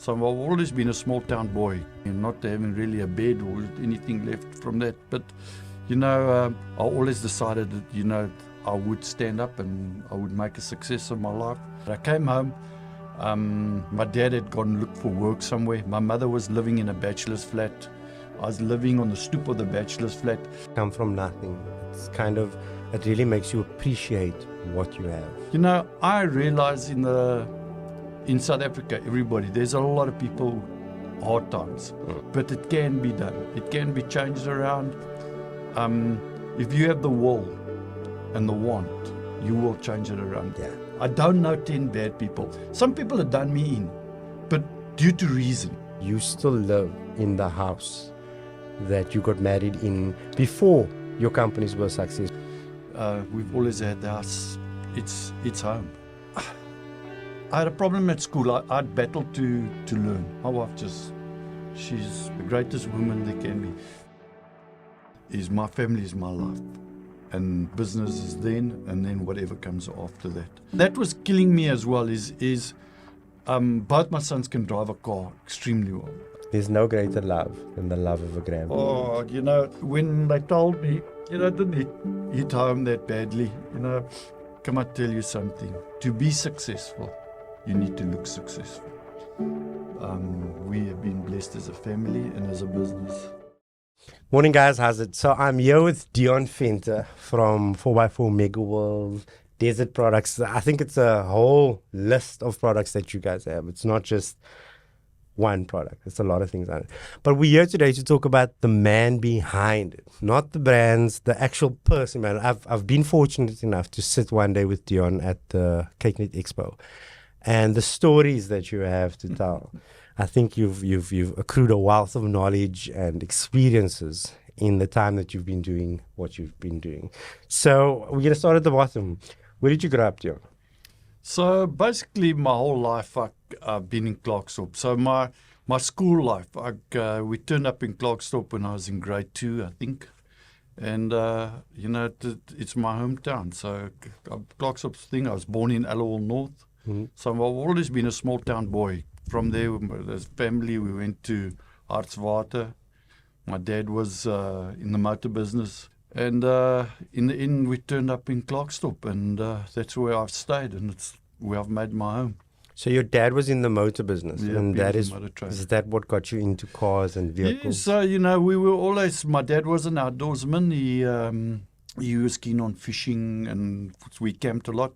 So I've always been a small town boy, and not having really a bed or anything left from that. But, I always decided that, I would stand up and I would make a success of my life. I came home. My dad had gone look for work somewhere. My mother was living in a bachelor's flat. I was living on the stoop of the bachelor's flat. Come from nothing. It really makes you appreciate what you have. I realize in South Africa, there's a lot of people, hard times, but it can be done. It can be changed around. If you have the will and the want, you will change it around. Yeah. I don't know 10 bad people. Some people have done me in, but due to reason. You still live in the house that you got married in before your companies were successful. We've always had the house. It's home. I had a problem at school. I'd battled to learn. My wife she's the greatest woman there can be. My family is my life. And business is then, and then whatever comes after that. That was killing me as well, both my sons can drive a car extremely well. There's no greater love than the love of a grandpa. Oh, when they told me, it didn't hit home that badly. Come I tell you something. To be successful, you need to look successful. We have been blessed as a family and as a business. Morning guys, how's it? So I'm here with Deon from 4x4 Megaworld, Desert Products. I think it's a whole list of products that you guys have. It's not just one product. It's a lot of things on it. But we're here today to talk about the man behind it, not the brands, the actual person, man. I've been fortunate enough to sit one day with Deon at the CakeNet Expo, and the stories that you have to tell. I think you've accrued a wealth of knowledge and experiences in the time that you've been doing what you've been doing. So we're going to start at the bottom. Where did you grow up, Deon? So basically my whole life I've been in Klerksdorp. So my school life, we turned up in Klerksdorp when I was in grade 2, I think. And, it's my hometown. So Klerksdorp's thing, I was born in Allowal North. Mm-hmm. So I've always been a small town boy. From there, as family, we went to Hartswater. My dad was in the motor business. And in the end, we turned up in Klerksdorp, and that's where I've stayed, and it's where I've made my home. So your dad was in the motor business, yeah, and is that what got you into cars and vehicles? Yeah, so, we were always, my dad was an outdoorsman. He was keen on fishing, and we camped a lot.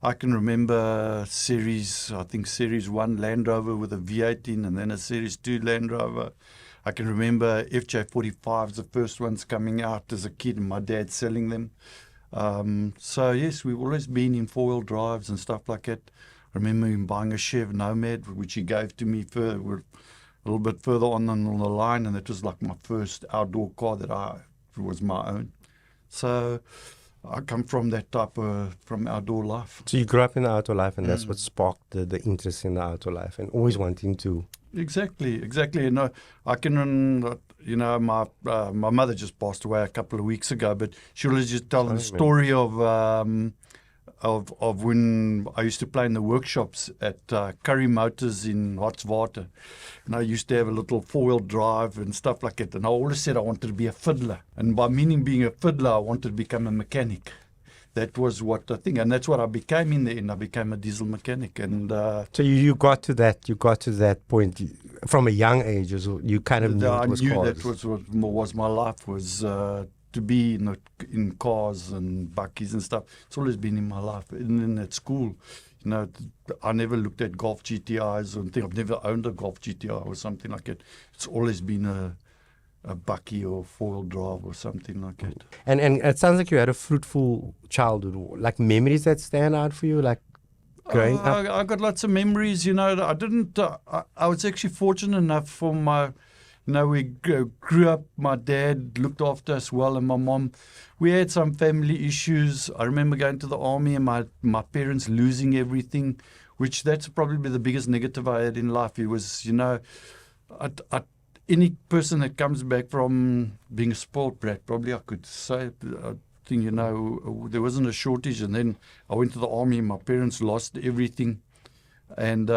I can remember Series 1 Land Rover with a V8 in, and then a Series 2 Land Rover. I can remember FJ45s, the first ones coming out as a kid, and my dad selling them. So yes, we've always been in four-wheel drives and stuff like that. I remember him buying a Chev Nomad, which he gave to me a little bit further on the line, and it was like my first outdoor car was my own. So I come from that type from outdoor life. So you grew up in the outdoor life, and that's what sparked the interest in the outdoor life, and always wanting to. Exactly. And I can, my mother just passed away a couple of weeks ago, but she always just tell the story of when I used to play in the workshops at Curry Motors in Hartswater, and I used to have a little four-wheel drive and stuff like that. And I always said I wanted to be a fiddler, and by meaning being a fiddler, I wanted to become a mechanic. That was what I think, and that's what I became in the end. I became a diesel mechanic, and so you got to that point from a young age. You kind of knew it was cars. That was my life, was to be in cars and buckies and stuff. It's always been in my life. And then at school, I never looked at Golf GTIs or anything. I've never owned a Golf GTI or something like that. It's always been a bucky or four-wheel drive or something like that. And it sounds like you had a fruitful childhood. Like memories that stand out for you, like growing up? I got lots of memories. I didn't. I was actually fortunate enough for my. We grew up. My dad looked after us well, and my mom. We had some family issues. I remember going to the army and my parents losing everything, which that's probably the biggest negative I had in life. It was, any person that comes back from being a spoiled brat, probably I could say, I think, there wasn't a shortage. And then I went to the army and my parents lost everything. And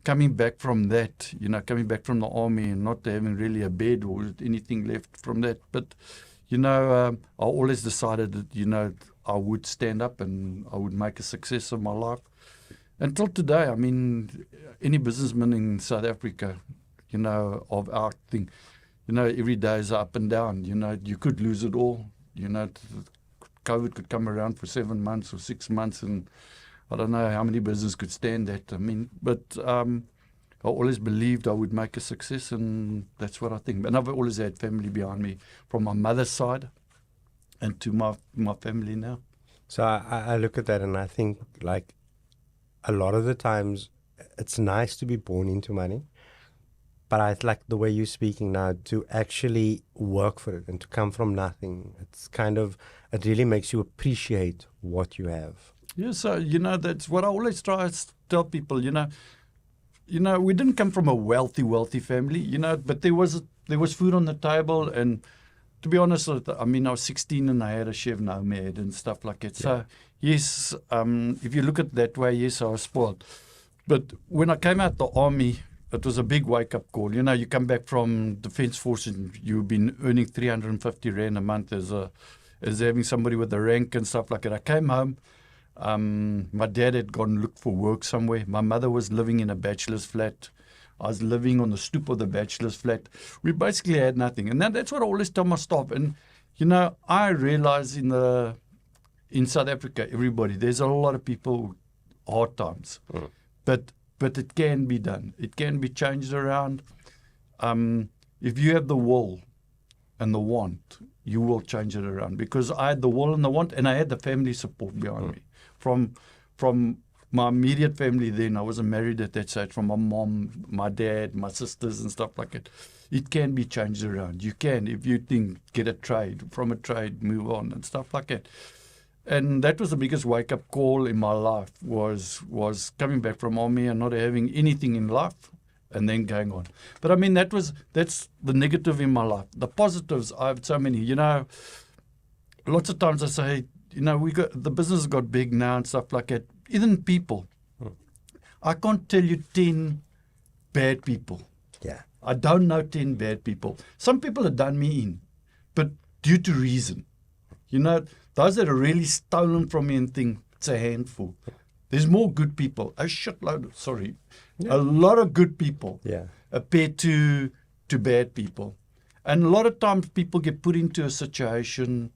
coming back from that, coming back from the army and not having really a bed or anything left from that. But, I always decided that, I would stand up and I would make a success of my life. Until today, I mean, any businessman in South Africa, of our thing, every day is up and down. You could lose it all. COVID could come around for 7 months or 6 months, and I don't know how many businesses could stand that. I mean, but I always believed I would make a success, and that's what I think. And I've always had family behind me from my mother's side and to my family now. So I look at that and I think, like, a lot of the times it's nice to be born into money, but I like the way you're speaking now, to actually work for it and to come from nothing. It's it really makes you appreciate what you have. Yeah, so, that's what I always try to tell people, we didn't come from a wealthy family, but there was food on the table. And to be honest, I mean, I was 16 and I had a chef nomad and stuff like that. Yeah. So, yes, if you look at it that way, yes, I was spoiled. But when I came out the army, it was a big wake-up call. You come back from Defence Force and you've been earning 350 Rand a month as having somebody with a rank and stuff like that. I came home. My dad had gone and looked for work somewhere. My mother was living in a bachelor's flat. I was living on the stoop of the bachelor's flat. We basically had nothing. And that's what I always tell my staff. And, I realize in South Africa, there's a lot of people, hard times. Mm. But it can be done. It can be changed around. If you have the will and the want, you will change it around. Because I had the will and the want, and I had the family support behind me. From my immediate family then, I wasn't married at that stage, from my mom, my dad, my sisters and stuff like that. It can be changed around. You can, if you think, get a trade, from a trade, move on and stuff like that. And that was the biggest wake-up call in my life, was coming back from army and not having anything in life and then going on. But I mean, that's the negative in my life. The positives, I have so many. Lots of times I say, the business got big now and stuff like that. Even people. I can't tell you 10 bad people. Yeah. I don't know 10 bad people. Some people have done me in, but due to reason. Those that are really stolen from me and think it's a handful. There's more good people. A lot of good people. Yeah. Compared to bad people. And a lot of times people get put into a situation,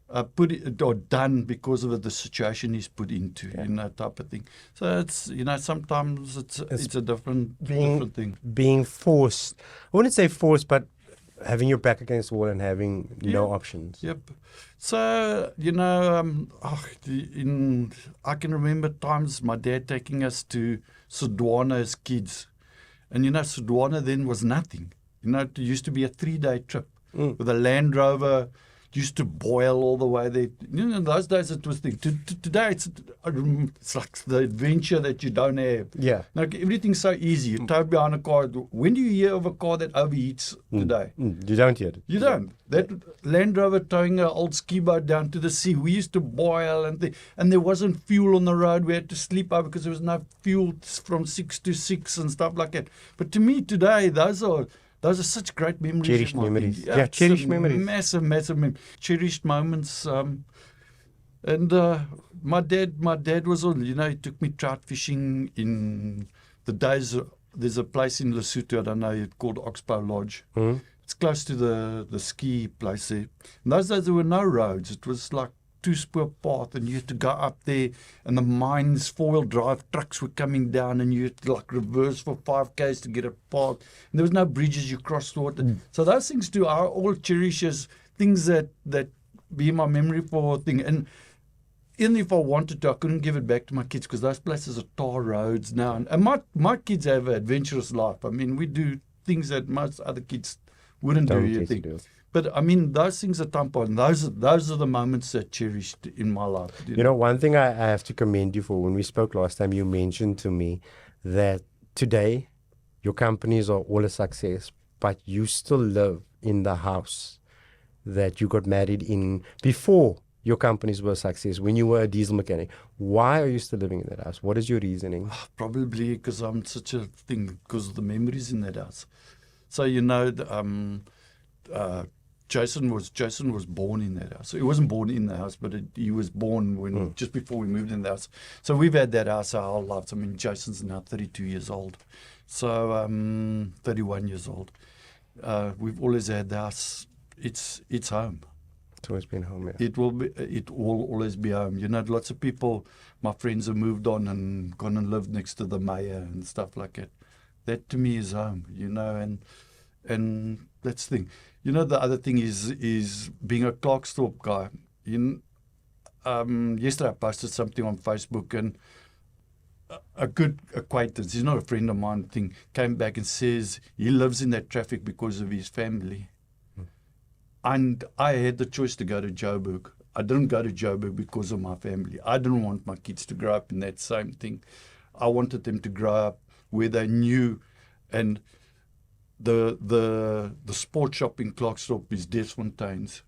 or done because of the situation he's put into, type of thing. So it's, sometimes it's a different thing. Being forced. I wouldn't say forced, but having your back against the wall and having no options. Yep. So, I can remember times my dad taking us to Sudwana as kids. And, Sudwana then was nothing. It used to be a 3-day trip with a Land Rover. Used to boil all the way there. In those days it was thing. Today it's like the adventure that you don't have. Yeah. Everything's so easy. You're towed behind a car. When do you hear of a car that overheats today? You don't hear it. You don't. That Land Rover towing an old ski boat down to the sea. We used to boil and there wasn't fuel on the road. We had to sleep over because there was no fuel from 6 to 6 and stuff like that. But to me today, those are such great memories. Cherished memories. Yeah, cherished memories. Massive cherished moments. And my dad was on, he took me trout fishing in the days. There's a place in Lesotho, I don't know, it's called Oxbow Lodge. Mm-hmm. It's close to the ski place there. In those days there were no roads. It was like 2-spur path, and you had to go up there, and the mines, 4-wheel drive trucks were coming down, and you had to reverse for 5Ks to get a path. And there was no bridges, you crossed water. So those things too are all cherished as things that be in my memory for a thing. And even if I wanted to, I couldn't give it back to my kids because those places are tar roads now. And my kids have an adventurous life. I mean, we do things that most other kids wouldn't do, you think. But I mean, those things are time part, and those are the moments that cherished in my life. One thing I have to commend you for. When we spoke last time, you mentioned to me that today your companies are all a success, but you still live in the house that you got married in before your companies were a success, when you were a diesel mechanic, why are you still living in that house? What is your reasoning? Probably because I'm such a thing, because of the memories in that house. So, you know, Jason was born in that house. So he wasn't born in the house, but he was born when just before we moved in the house. So we've had that house our whole lives. I mean, Jason's now 32 years old, so 31 years old. We've always had the house. It's home. It's always been home. Yeah. It will always be home. You know, lots of people, my friends, have moved on and gone and lived next to the mayor and stuff like that. That to me is home. You know, and that's the thing. You know, the other thing is being a Clarkstorp guy. Yesterday I posted something on Facebook, and a good acquaintance, he's not a friend of mine, came back and says he lives in that traffic because of his family. And I had the choice to go to Joburg. I didn't go to Joburg because of my family. I didn't want my kids to grow up in that same thing. I wanted them to grow up where they knew, and the sport shop in Clarkstorp is Desfontaine's.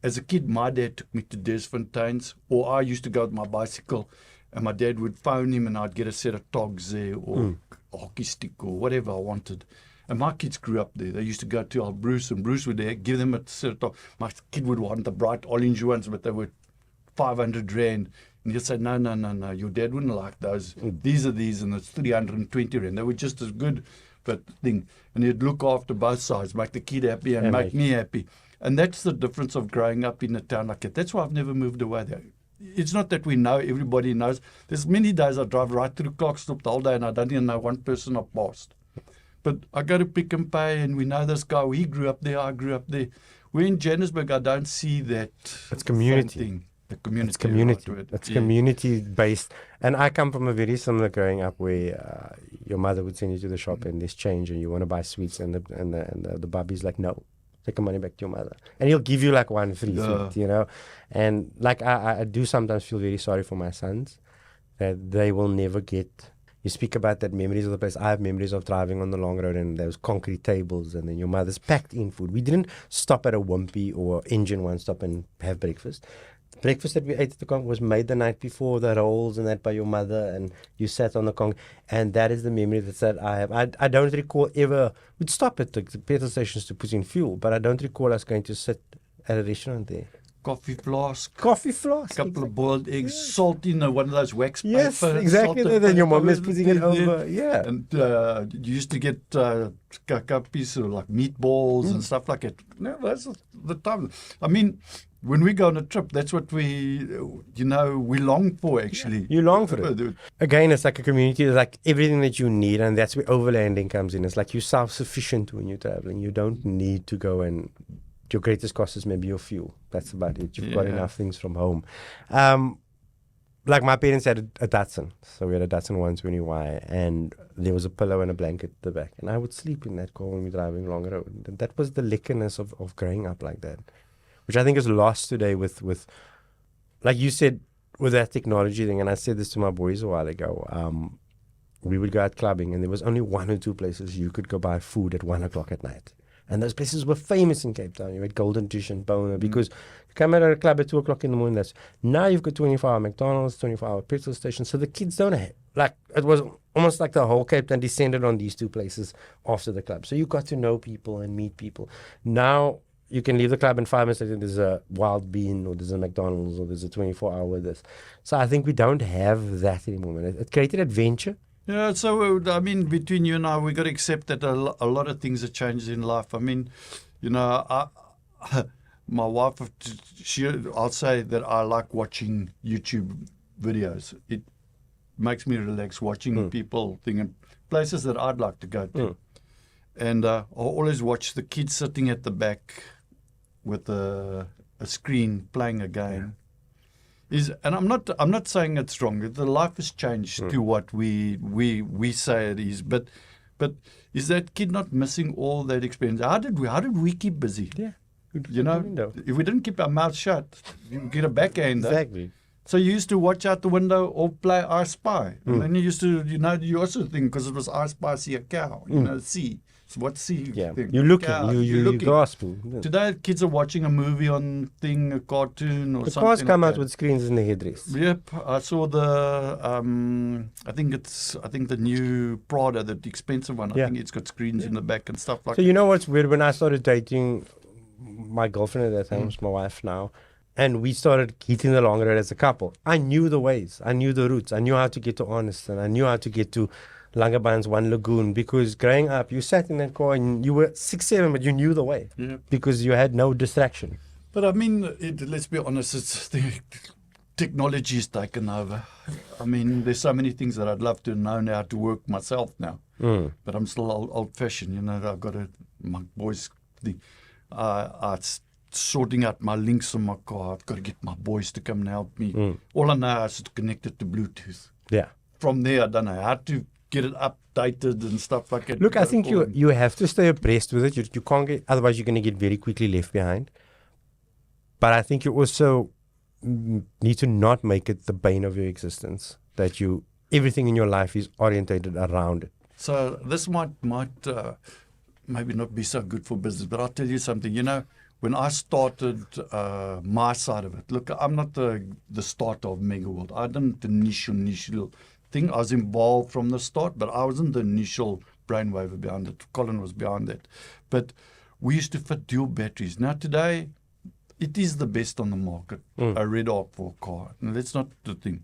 As a kid, my dad took me to Desfontaine's, or I used to go with my bicycle, and my dad would phone him, and I'd get a set of togs there, or a hockey stick, or whatever I wanted. And my kids grew up there. They used to go to old Bruce, and Bruce would give them a set of togs. My kid would want the bright orange ones, but they were 500 Rand. And he'd say, no, your dad wouldn't like those. These are these, and it's 320 Rand. They were just as good. But thing, and he'd look after both sides, make the kid happy and make me happy. And that's the difference of growing up in a town like that. That's why I've never moved away there. It's not that we know, everybody knows. There's many days I drive right through Clarkstorp the whole day, and I don't even know one person I've passed. But I go to Pick and Pay, and we know this guy. He grew up there, I grew up there. We're in Johannesburg. I don't see that. It's community. Thing. The community. It's community. It's community based. And I come from a very similar growing up where your mother would send you to the shop and there's change and you want to buy sweets, and the bubby's like, no, take the money back to your mother. And he'll give you like one free sweet, you know. And like I do sometimes feel very sorry for my sons that they will never get. You speak about that memories of the place. I have memories of driving on the long road and there was concrete tables and then your mother's packed in food. We didn't stop at a Wimpy or Engine One stop and have breakfast. The breakfast that we ate at the concrete was made the night before, the rolls and that by your mother, and you sat on the concrete. And that is the memory that I have. I don't recall ever, we'd stop at the petrol stations to put in fuel, but I don't recall us going to sit at a restaurant there. Coffee flask. Couple of boiled eggs, salt in one of those wax paper. Yes, exactly. Then your mom is putting it over. Yeah. And you used to get pieces of like meatballs and stuff like that. No, that's the time. I mean, when we go on a trip, that's what we long for, actually. Yeah, you long for it. Again, it's like a community. It's like everything that you need, and that's where overlanding comes in. It's like you're self-sufficient when you're traveling. You don't need to go and... Your greatest cost is maybe your fuel. That's about it. You've got enough things from home. Like my parents had a Datsun. So we had a Datsun 120Y, and there was a pillow and a blanket at the back. And I would sleep in that car when we were driving along the road. And that was the liquorness of growing up like that, which I think is lost today with like you said, with that technology thing. And I said this to my boys a while ago. We would go out clubbing, and there was only one or two places you could go buy food at 1 o'clock at night. And those places were famous in Cape Town. You had Golden Dish and Boner because you come out of a club at 2 o'clock in the morning. Now you've got 24-hour McDonald's, 24-hour petrol stations. So the kids don't have, it was almost like the whole Cape Town descended on these two places after the club. So you got to know people and meet people. Now you can leave the club in 5 minutes later, there's a Wild Bean or there's a McDonald's or there's a 24-hour this. So I think we don't have that anymore. It created adventure. Yeah, so I mean, between you and I, we got to accept that a lot of things have changed in life. I mean, my wife, I'll say that I like watching YouTube videos. It makes me relax watching people thinking places that I'd like to go to. And I always watch the kids sitting at the back with a screen playing a game. And I'm not saying it's wrong. The life has changed to what we say it is. But is that kid not missing all that experience? How did we keep busy? Yeah. If we didn't keep our mouth shut, you get a backhander. Exactly. So you used to watch out the window or play I Spy. And then you used to, you also think, because it was I Spy, see a cow, see what's the thing? You're looking. Yeah, You're looking. grasping. Yeah. Today, kids are watching a movie on a cartoon or The something. cars come like out that. with screens in the headrest. Yep, I saw the. I think the new Prada, the expensive one. I think it's got screens in the back and stuff like. So you know what's weird? When I started dating my girlfriend at that time, was my wife now, and we started hitting the long road as a couple, I knew the ways, I knew the routes, I knew how to get to Arniston, I knew how to get to Langebans, One Lagoon, because growing up, you sat in that car and you were 6, 7, but you knew the way because you had no distraction. But I mean, let's be honest, it's the technology has taken over. I mean, there's so many things that I'd love to know how to work myself now. But I'm still old-fashioned, you know. I've got my boys, sorting out my links on my car. I've got to get my boys to come and help me. All I know is to connect it to Bluetooth. Yeah. From there, I don't know how to get it updated and stuff like that. Look, I think you have to stay abreast with it. You can't get, otherwise you're going to get very quickly left behind. But I think you also need to not make it the bane of your existence, that everything in your life is orientated around it. So this might maybe not be so good for business, but I'll tell you something. You know, when I started my side of it, look, I'm not the starter of Megaworld. I didn't the initial thing. I was involved from the start, but I wasn't the initial brainwaver behind it. Colin was behind that. But we used to fit dual batteries. Now today, it is the best on the market, a red arc for a car. And that's not the thing.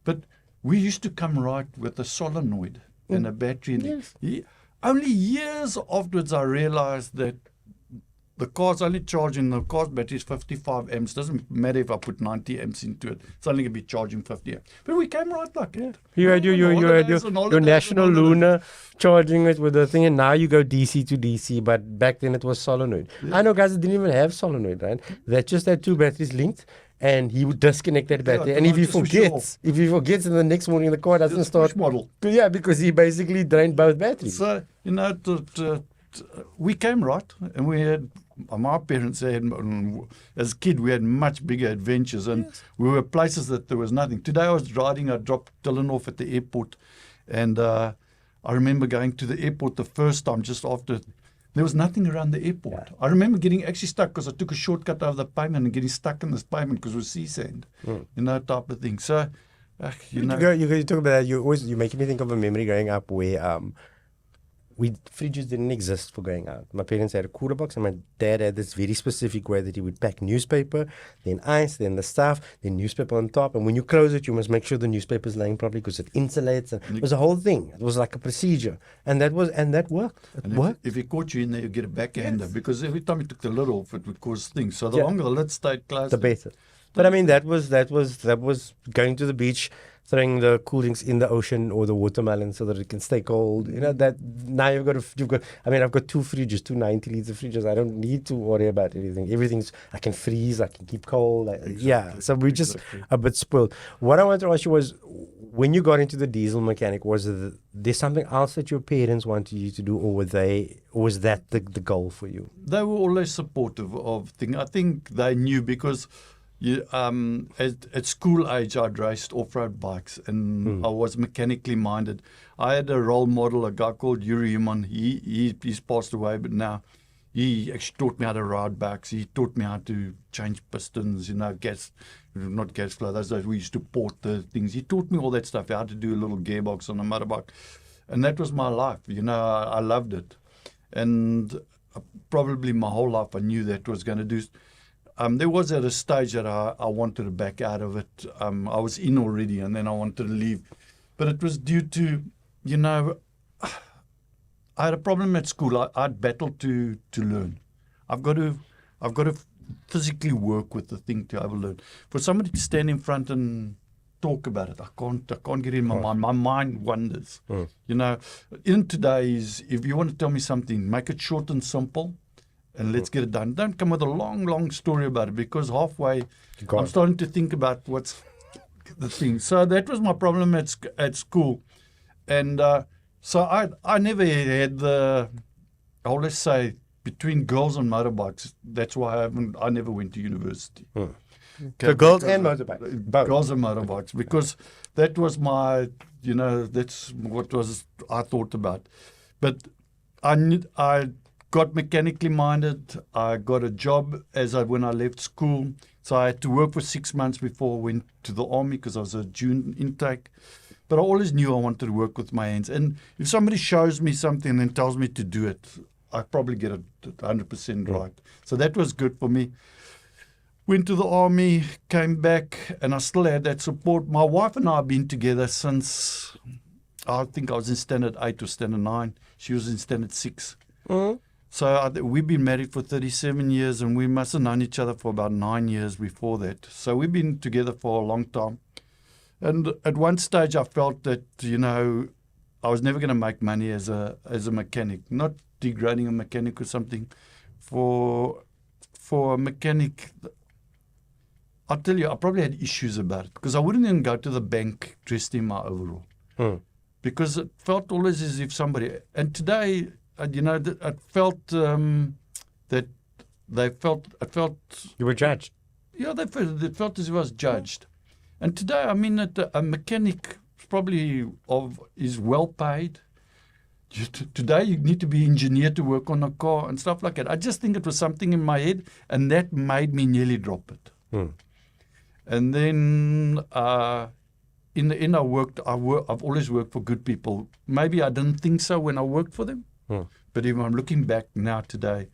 But we used to come right with a solenoid and a battery. Only years afterwards, I realized that the car's only charging, the car's battery is 55 amps. Doesn't matter if I put 90 amps into it. It's only going to be charging 50 amps. But we came right like that. You had your national lunar charging it with the thing, and now you go DC to DC, but back then it was solenoid. I know guys that didn't even have solenoid, right? They just had two batteries linked, and he would disconnect that battery. And if he forgets, and the next morning the car doesn't start. Model. Yeah, because he basically drained both batteries. So, you know, we came right, and we had, my parents had, as a kid, we had much bigger adventures, and we were places that there was nothing. Today I was riding, I dropped Dylan off at the airport, and I remember going to the airport the first time just after. There was nothing around the airport. I remember getting actually stuck because I took a shortcut over the pavement and getting stuck in this pavement because it was sea sand, you know, type of thing. So, you know. You talk about that, you're making me think of a memory growing up where fridges didn't exist for going out. My parents had a cooler box, and my dad had this very specific way that he would pack newspaper, then ice, then the stuff, then newspaper on top. And when you close it, you must make sure the newspaper is laying properly because it insulates. And it was a whole thing. It was like a procedure, and that worked. It worked. If he caught you in there, you get a backhander because every time you took the lid off, it would cause things. So the longer the lid stayed closed, the better. But I mean, that was going to the beach, throwing the cool drinks in the ocean or the watermelon so that it can stay cold. You know, that now I've got 2 2 fridges, 2 90-liter fridges. I don't need to worry about anything. I can freeze, I can keep cold. So we're just a bit spoiled. What I wanted to ask you was, when you got into the diesel mechanic, was there something else that your parents wanted you to do, or was that the goal for you? They were always supportive of things. I think they knew because at school age, I'd raced off-road bikes, and I was mechanically minded. I had a role model, a guy called Yuri Human. He's passed away, but now he actually taught me how to ride bikes. He taught me how to change pistons, you know, not gas flow. Those days we used to port the things. He taught me all that stuff, how to do a little gearbox on a motorbike. And that was my life. You know, I loved it. And probably my whole life I knew that was going to do. There was at a stage that I wanted to back out of it. I was in already, and then I wanted to leave. But it was due to, you know, I had a problem at school. I'd battled to learn. I've got to physically work with the thing to overlearn. For somebody to stand in front and talk about it, I can't get it in my mind. My mind wanders. You know, in today's, if you want to tell me something, make it short and simple. And let's get it done. Don't come with a long story about it, because halfway I'm starting to think about what's the thing. So that was my problem at school. And so I never had let's say, between girls and motorbikes, that's why I never went to university. Okay, so girls and motorbikes? Both. Girls and motorbikes, because that was my, you know, that's what I thought about. But I got mechanically minded. I got a job when I left school. So I had to work for 6 months before I went to the army because I was a June intake. But I always knew I wanted to work with my hands. And if somebody shows me something and tells me to do it, I probably get it 100% right. So that was good for me. Went to the army, came back, and I still had that support. My wife and I have been together since, I think I was in standard 8 or standard 9. She was in standard 6. Mm. So we've been married for 37 years, and we must have known each other for about 9 years before that. So we've been together for a long time. And at one stage, I felt that, I was never going to make money as a mechanic. Not degrading a mechanic or something. For a mechanic, I'll tell you, I probably had issues about it because I wouldn't even go to the bank dressed in my overall. Because it felt always as if somebody... And today, it felt that they felt... It felt... You were judged. Yeah, it felt as if I was judged. And today, a mechanic probably is well paid. Today, you need to be engineered to work on a car and stuff like that. I just think it was something in my head, and that made me nearly drop it. And then in the end, I've always worked for good people. Maybe I didn't think so when I worked for them. But if I'm looking back now today,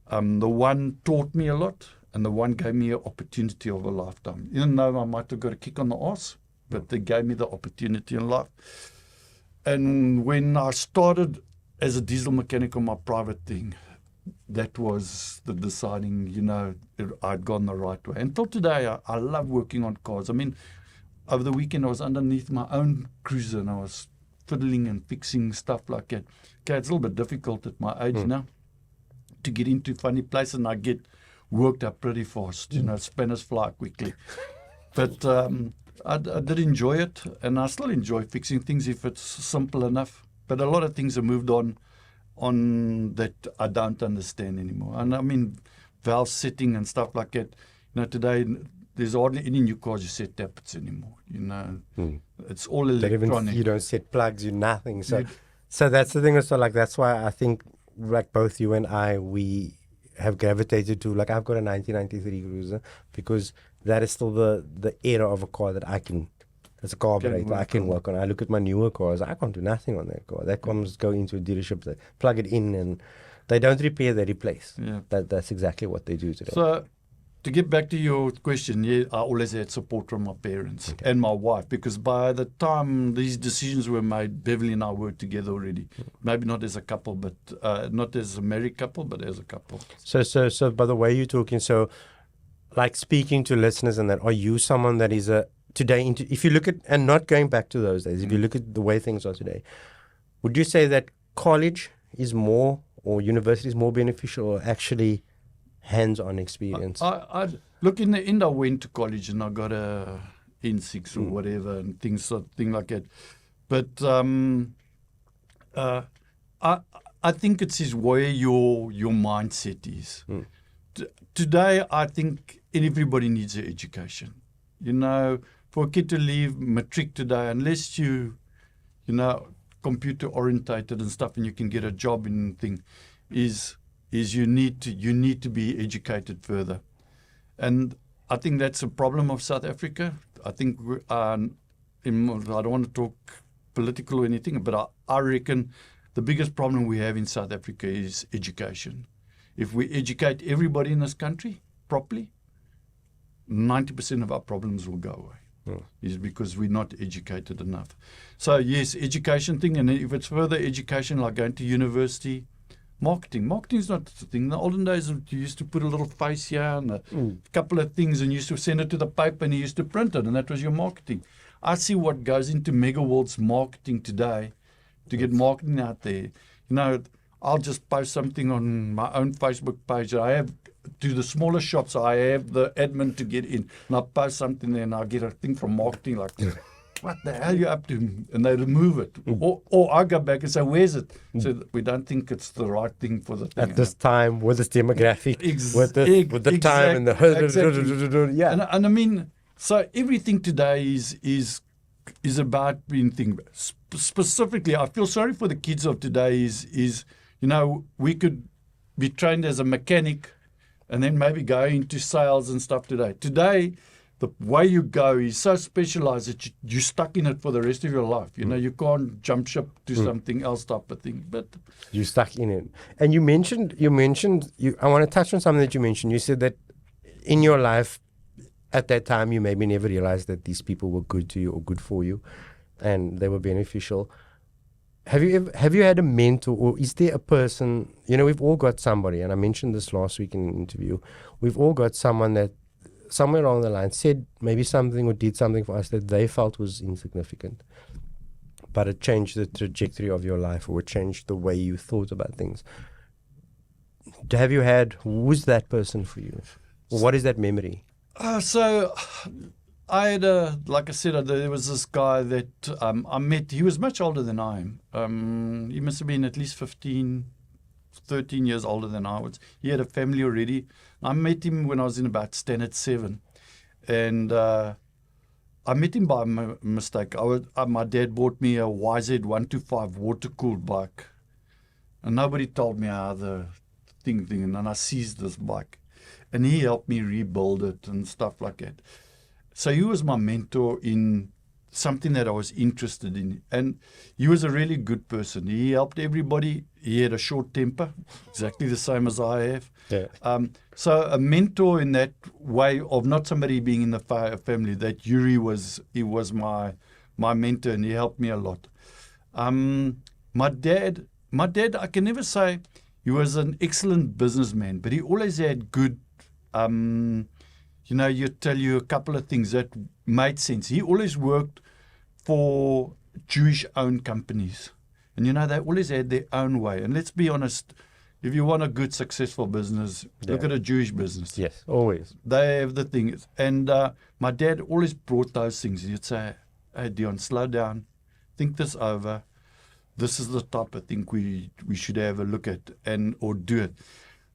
the one taught me a lot. And the one gave me an opportunity of a lifetime. Even though I might have got a kick on the arse, but they gave me the opportunity in life. And when I started as a diesel mechanic on my private thing, that was the deciding, I'd gone the right way. Until today, I love working on cars. Over the weekend, I was underneath my own cruiser and I was fiddling and fixing stuff like that. Okay, it's a little bit difficult at my age now to get into funny places, and I get worked up pretty fast, spinners fly quickly. But I did enjoy it, and I still enjoy fixing things if it's simple enough. But a lot of things have moved on that I don't understand anymore. And valve setting and stuff like that. Today there's hardly any new cars you set tappets anymore. It's all electronic. You don't set plugs, nothing. So that's the thing. So that's why I think both you and I, we have gravitated to, I've got a 1993 Cruiser because that is still the era of a car that I can, as a carburetor, I can work on. I look at my newer cars, I can't do nothing on that car. That comes go into a dealership, they plug it in, and they don't repair, they replace. Yeah. That's exactly what they do today. So, to get back to your question, yeah, I always had support from my parents and my wife, because by the time these decisions were made, Beverly and I were together already. Maybe not as a couple, but not as a married couple, but as a couple. So by the way you're talking, so speaking to listeners and that, are you someone that is today, if you look at, and not going back to those days, if you look at the way things are today, would you say that college is more, or university is more beneficial, or actually hands-on experience? I look, in the end, I went to college and I got a N6 or whatever and things like that. But I think it's where your mindset is. Today, I think everybody needs an education. For a kid to leave matric today, unless you computer orientated and stuff, and you can get a job in thing, is you need to be educated further. And I think that's a problem of South Africa. I think I don't want to talk political or anything, but I reckon the biggest problem we have in South Africa is education. If we educate everybody in this country properly, 90% of our problems will go away. Is because we're not educated enough. So yes, education thing, and if it's further education like going to university, marketing is not the thing. In the olden days, you used to put a little face here and a couple of things, and you used to send it to the paper, and you used to print it, and that was your marketing. I see what goes into Megaworld's marketing today to get marketing out there. I'll just post something on my own Facebook page. I have to the smaller shops, I have the admin to get in, and I post something there, and I get a thing from marketing like, what the hell are you up to? And they remove it. Or I go back and say, where's it? So we don't think it's the right thing for the thing. At this time, with this demographic, with the time and the... Exactly. Yeah. And so everything today is is about being specifically. I feel sorry for the kids of today. Is we could be trained as a mechanic, and then maybe go into sales and stuff today. Today, the way you go is so specialized that you're stuck in it for the rest of your life. You can't jump ship to something else type of thing. But you're stuck in it. And you mentioned. I want to touch on something that you mentioned. You said that in your life, at that time, you maybe never realized that these people were good to you or good for you, and they were beneficial. Have you had a mentor, or is there a person? We've all got somebody, and I mentioned this last week in an interview. We've all got someone that somewhere along the line said maybe something or did something for us that they felt was insignificant, but it changed the trajectory of your life, or it changed the way you thought about things. Who's that person for you? Or what is that memory? So I had like I said, there was this guy that I met. He was much older than I am. He must have been at least 13 years older than I was. He had a family already. I met him when I was in about standard 7. And I met him by mistake. My dad bought me a YZ125 water-cooled bike. And nobody told me how the thing. And then I seized this bike. And he helped me rebuild it and stuff like that. So he was my mentor in something that I was interested in. And he was a really good person. He helped everybody. He had a short temper, exactly the same as I have. Yeah. So a mentor in that way of not somebody being in the family, that Yuri was my mentor, and he helped me a lot. My dad, I can never say he was an excellent businessman, but he always had good, you tell you a couple of things that made sense. He always worked for Jewish-owned companies. And, they always had their own way. And let's be honest, if you want a good, successful business, look at a Jewish business. Yes, always. They have the things. And my dad always brought those things. He'd say, hey, Deon, slow down. Think this over. This is the type of thing we should have a look at or do it.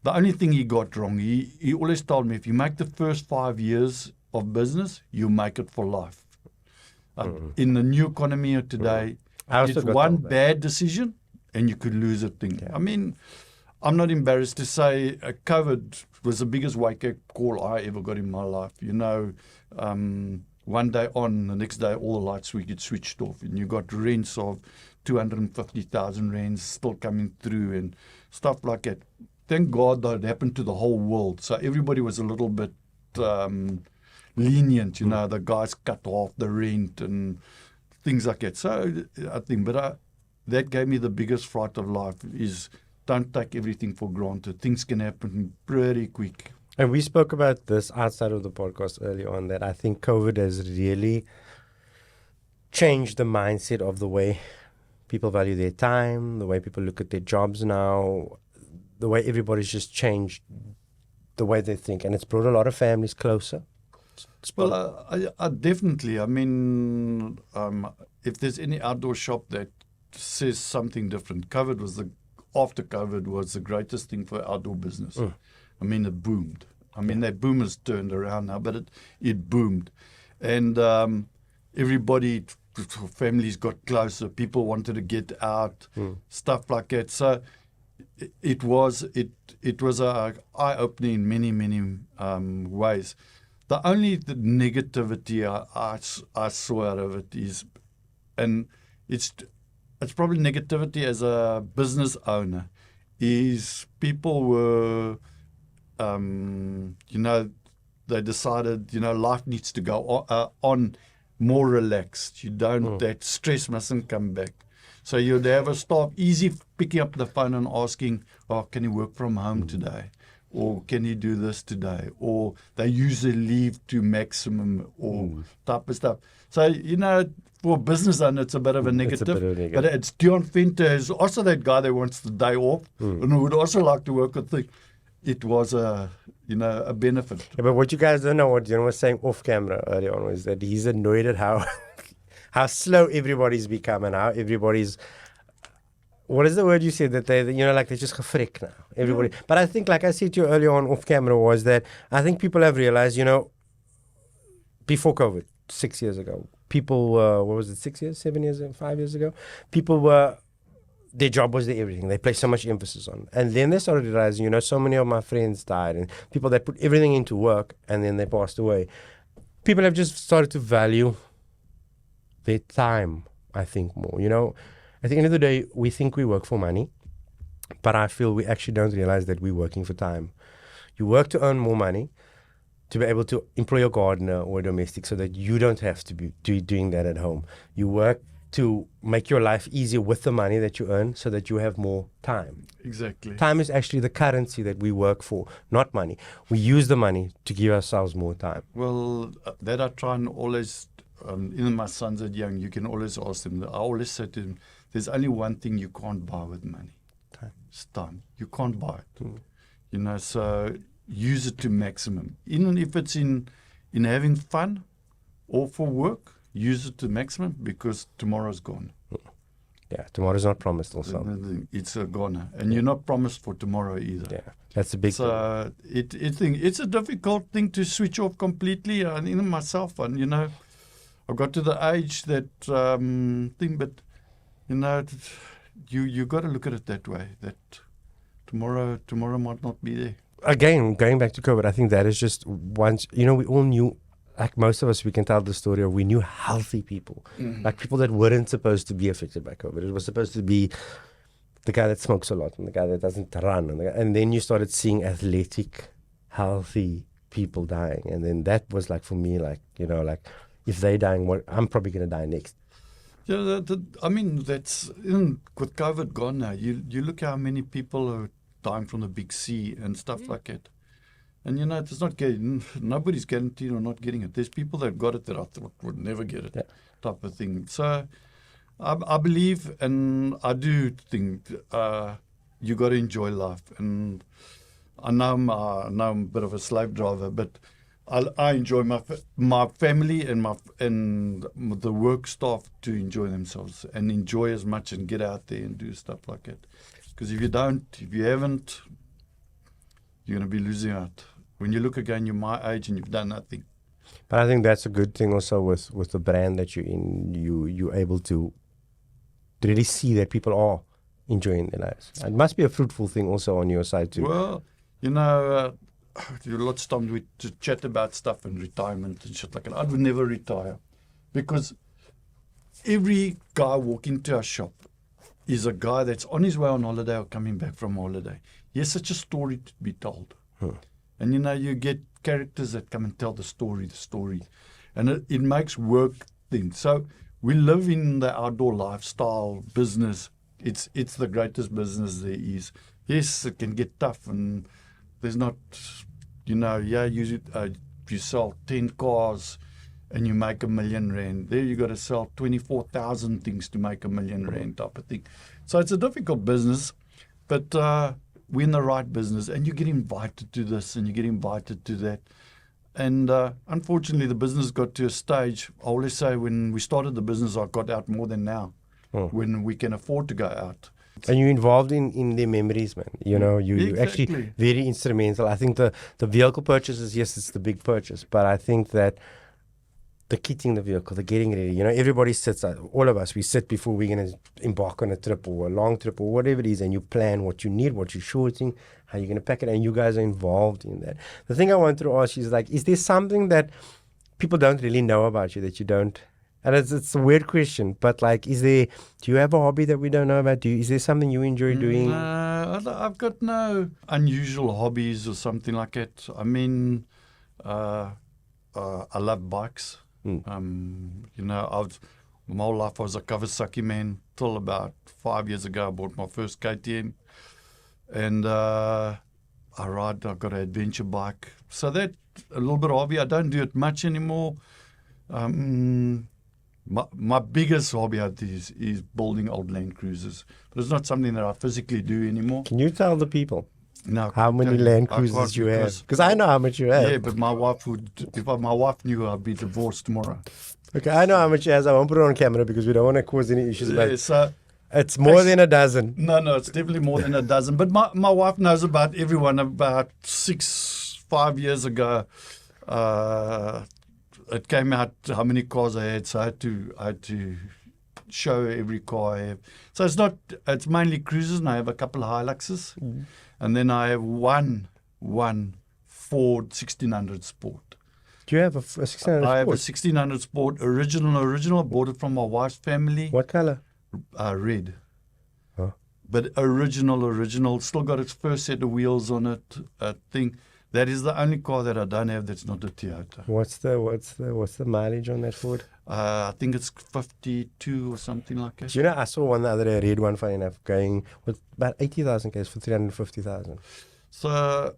The only thing he got wrong, he always told me, if you make the first 5 years of business, you make it for life. In the new economy of today, it's one bad decision and you could lose a thing. Yeah. I mean, I'm not embarrassed to say COVID was the biggest wake-up call I ever got in my life. One day on, the next day, all the lights we get switched off, and you got rents of 250,000 rands still coming through and stuff like that. Thank God that happened to the whole world. So everybody was a little bit lenient, the guys cut off the rent and things like that. So I think, that gave me the biggest fright of life is don't take everything for granted. Things can happen pretty quick. And we spoke about this outside of the podcast earlier on, that I think COVID has really changed the mindset of the way people value their time, the way people look at their jobs now, the way everybody's just changed the way they think. And it's brought a lot of families closer. Well, I definitely. I mean, if there's any outdoor shop that says something different, after COVID was the greatest thing for outdoor business. I mean, it boomed. I mean, that boom has turned around now, but it boomed. And everybody, families got closer. People wanted to get out, stuff like that. So it was a eye-opening in many, many ways. The negativity I saw out of it is, and it's probably negativity as a business owner, is people were, they decided, life needs to go on more relaxed. That stress mustn't come back. So you'd have a staff easy picking up the phone and asking, can you work from home today? Or can you do this today? Or they use their leave to maximum or type of stuff. So, for a business owner, it's a bit of a negative. But it's Deon Venter is also that guy that wants the day off and who would also like to work with things. It was a benefit. Yeah, but what you guys don't know, what Deon was saying off camera earlier on, was that he's annoyed at how slow everybody's become and how everybody's, what is the word you said, that they're just gefrik now, everybody. But I think, like I said to you earlier on off camera, was that I think people have realized, before COVID, 6 years ago, people were, what was it, 6 years, 7 years, 5 years ago? People were, their job was their everything. They placed so much emphasis on. And then they started realizing, you know, so many of my friends died and people that put everything into work and then they passed away. People have just started to value their time, I think, more. You know, at the end of the day, we think we work for money, but I feel we actually don't realize that we're working for time. You work to earn more money, to be able to employ a gardener or a domestic so that you don't have to be doing that at home. You work to make your life easier with the money that you earn so that you have more time. Exactly. Time is actually the currency that we work for, not money. We use the money to give ourselves more time. Well, that I try and always, even my sons are young, you can always ask them, I always say to them, there's only one thing you can't buy with money. Time. It's time. You can't buy it. You know, so use it to maximum. Even if it's in having fun or for work, use it to maximum because tomorrow's gone. Yeah, tomorrow's not promised also. It's gone. And you're not promised for tomorrow either. Yeah, that's a big thing. It's a difficult thing to switch off completely. And even myself, and you know, I got to the age that thing, but you know, you got to look at it that way, that tomorrow might not be there. Again, going back to COVID, I think that is just once, you know, we all knew, like most of us, we can tell the story of we knew healthy people, like people that weren't supposed to be affected by COVID. It was supposed to be the guy that smokes a lot and the guy that doesn't run. And then you started seeing athletic, healthy people dying. And then that was like, for me, like, you know, like if they're dying, I'm probably going to die next. Yeah, I mean, that's, with COVID gone now, you look how many people are dying from the big C and stuff like that. And, you know, it's not nobody's guaranteed or not getting it. There's people that got it that I thought would never get it, type of thing. So I believe, and I do think, you got to enjoy life. And I know I'm a bit of a slave driver, but I enjoy my family and the work staff to enjoy themselves and enjoy as much and get out there and do stuff like that. Because if you haven't, you're going to be losing out. When you look again, you're my age and you've done nothing. But I think that's a good thing also with the brand that you're in. You're able to really see that people are enjoying their lives. It must be a fruitful thing also on your side too. Well, you know, lots of times we chat about stuff and retirement and shit like that. I would never retire because every guy walking into our shop is a guy that's on his way on holiday or coming back from holiday. He has such a story to be told. And, you know, you get characters that come and tell the story. And it makes work things. So we live in the outdoor lifestyle business. It's the greatest business there is. Yes, it can get tough and there's not, you know, you sell 10 cars and you make R1 million. There you got to sell 24,000 things to make R1 million type of thing. So it's a difficult business, but we're in the right business, and you get invited to this and you get invited to that. And unfortunately, the business got to a stage. I always say when we started the business, I got out more than now, when we can afford to go out. And you're involved in their memories, man. You know, you're actually very instrumental. I think the vehicle purchases, yes, it's the big purchase, but I think that the kitting the vehicle, the getting ready, you know, everybody sits, all of us, we sit before we're going to embark on a trip or a long trip or whatever it is, and you plan what you need, what you're shorting, how you're going to pack it, and you guys are involved in that. The thing I wanted to ask you is, like, is there something that people don't really know about you that you don't? And it's a weird question, but like, do you have a hobby that we don't know about? Is there something you enjoy doing? I've got no unusual hobbies or something like that. I mean, I love bikes. You know, my whole life I was a Kawasaki man till about 5 years ago. I bought my first KTM, and I got an adventure bike. So that a little bit of hobby. I don't do it much anymore. My biggest hobby is building old Land Cruisers, but it's not something that I physically do anymore. Can you tell the people? No, how many Land Cruisers you have? Because I know how much you have. Yeah, but my wife would. If my wife knew, I'd be divorced tomorrow. Okay, I know how much she has. I won't put it on camera because we don't want to cause any issues. Yeah, so it's more than a dozen. No, it's definitely more than a dozen. But my wife knows about everyone. About 5 years ago, it came out how many cars I had, so I had to show every car I have. So it's mainly cruisers, and I have a couple of Hiluxes, and then I have one Ford 1600 Sport. Do you have a 1600 I have a Sport? 1600 Sport, original. Bought it from my wife's family. What color? Red. Huh. But original. Still got its first set of wheels on it. That is the only car that I don't have that's not a Toyota. What's the mileage on that Ford? I think it's 52 or something like that. Do you know, I saw one the other day, a red one, funny enough, going with about 80,000 k's for 350,000. So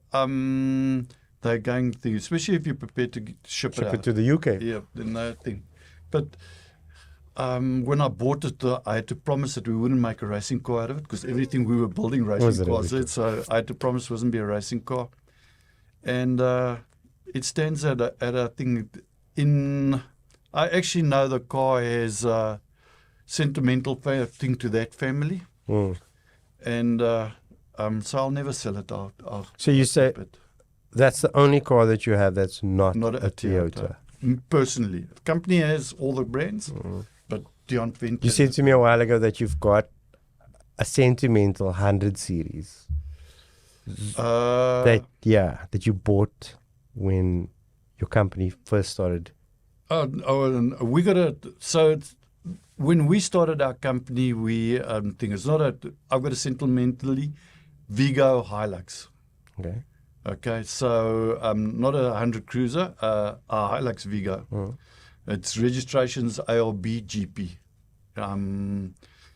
they're going to, especially if you're prepared to ship it out. To the UK. Yeah, then no thing. But when I bought it, I had to promise that we wouldn't make a racing car out of it, because everything we were building racing cars in. So I had to promise it wasn't be a racing car. And it stands at a thing in. I actually know the car has a sentimental thing to that family, and so I'll never sell it out. So you say that's the only car that you have that's not a Toyota? Personally, the company has all the brands, but Deon Fenton. You said to me a while ago that you've got a sentimental 100 series. That you bought when your company first started. We got it. So when we started our company, we think it's not I've got a sentimentally Vigo Hilux. Okay. So not a 100 cruiser, a Hilux Vigo. Its registration's ALB GP.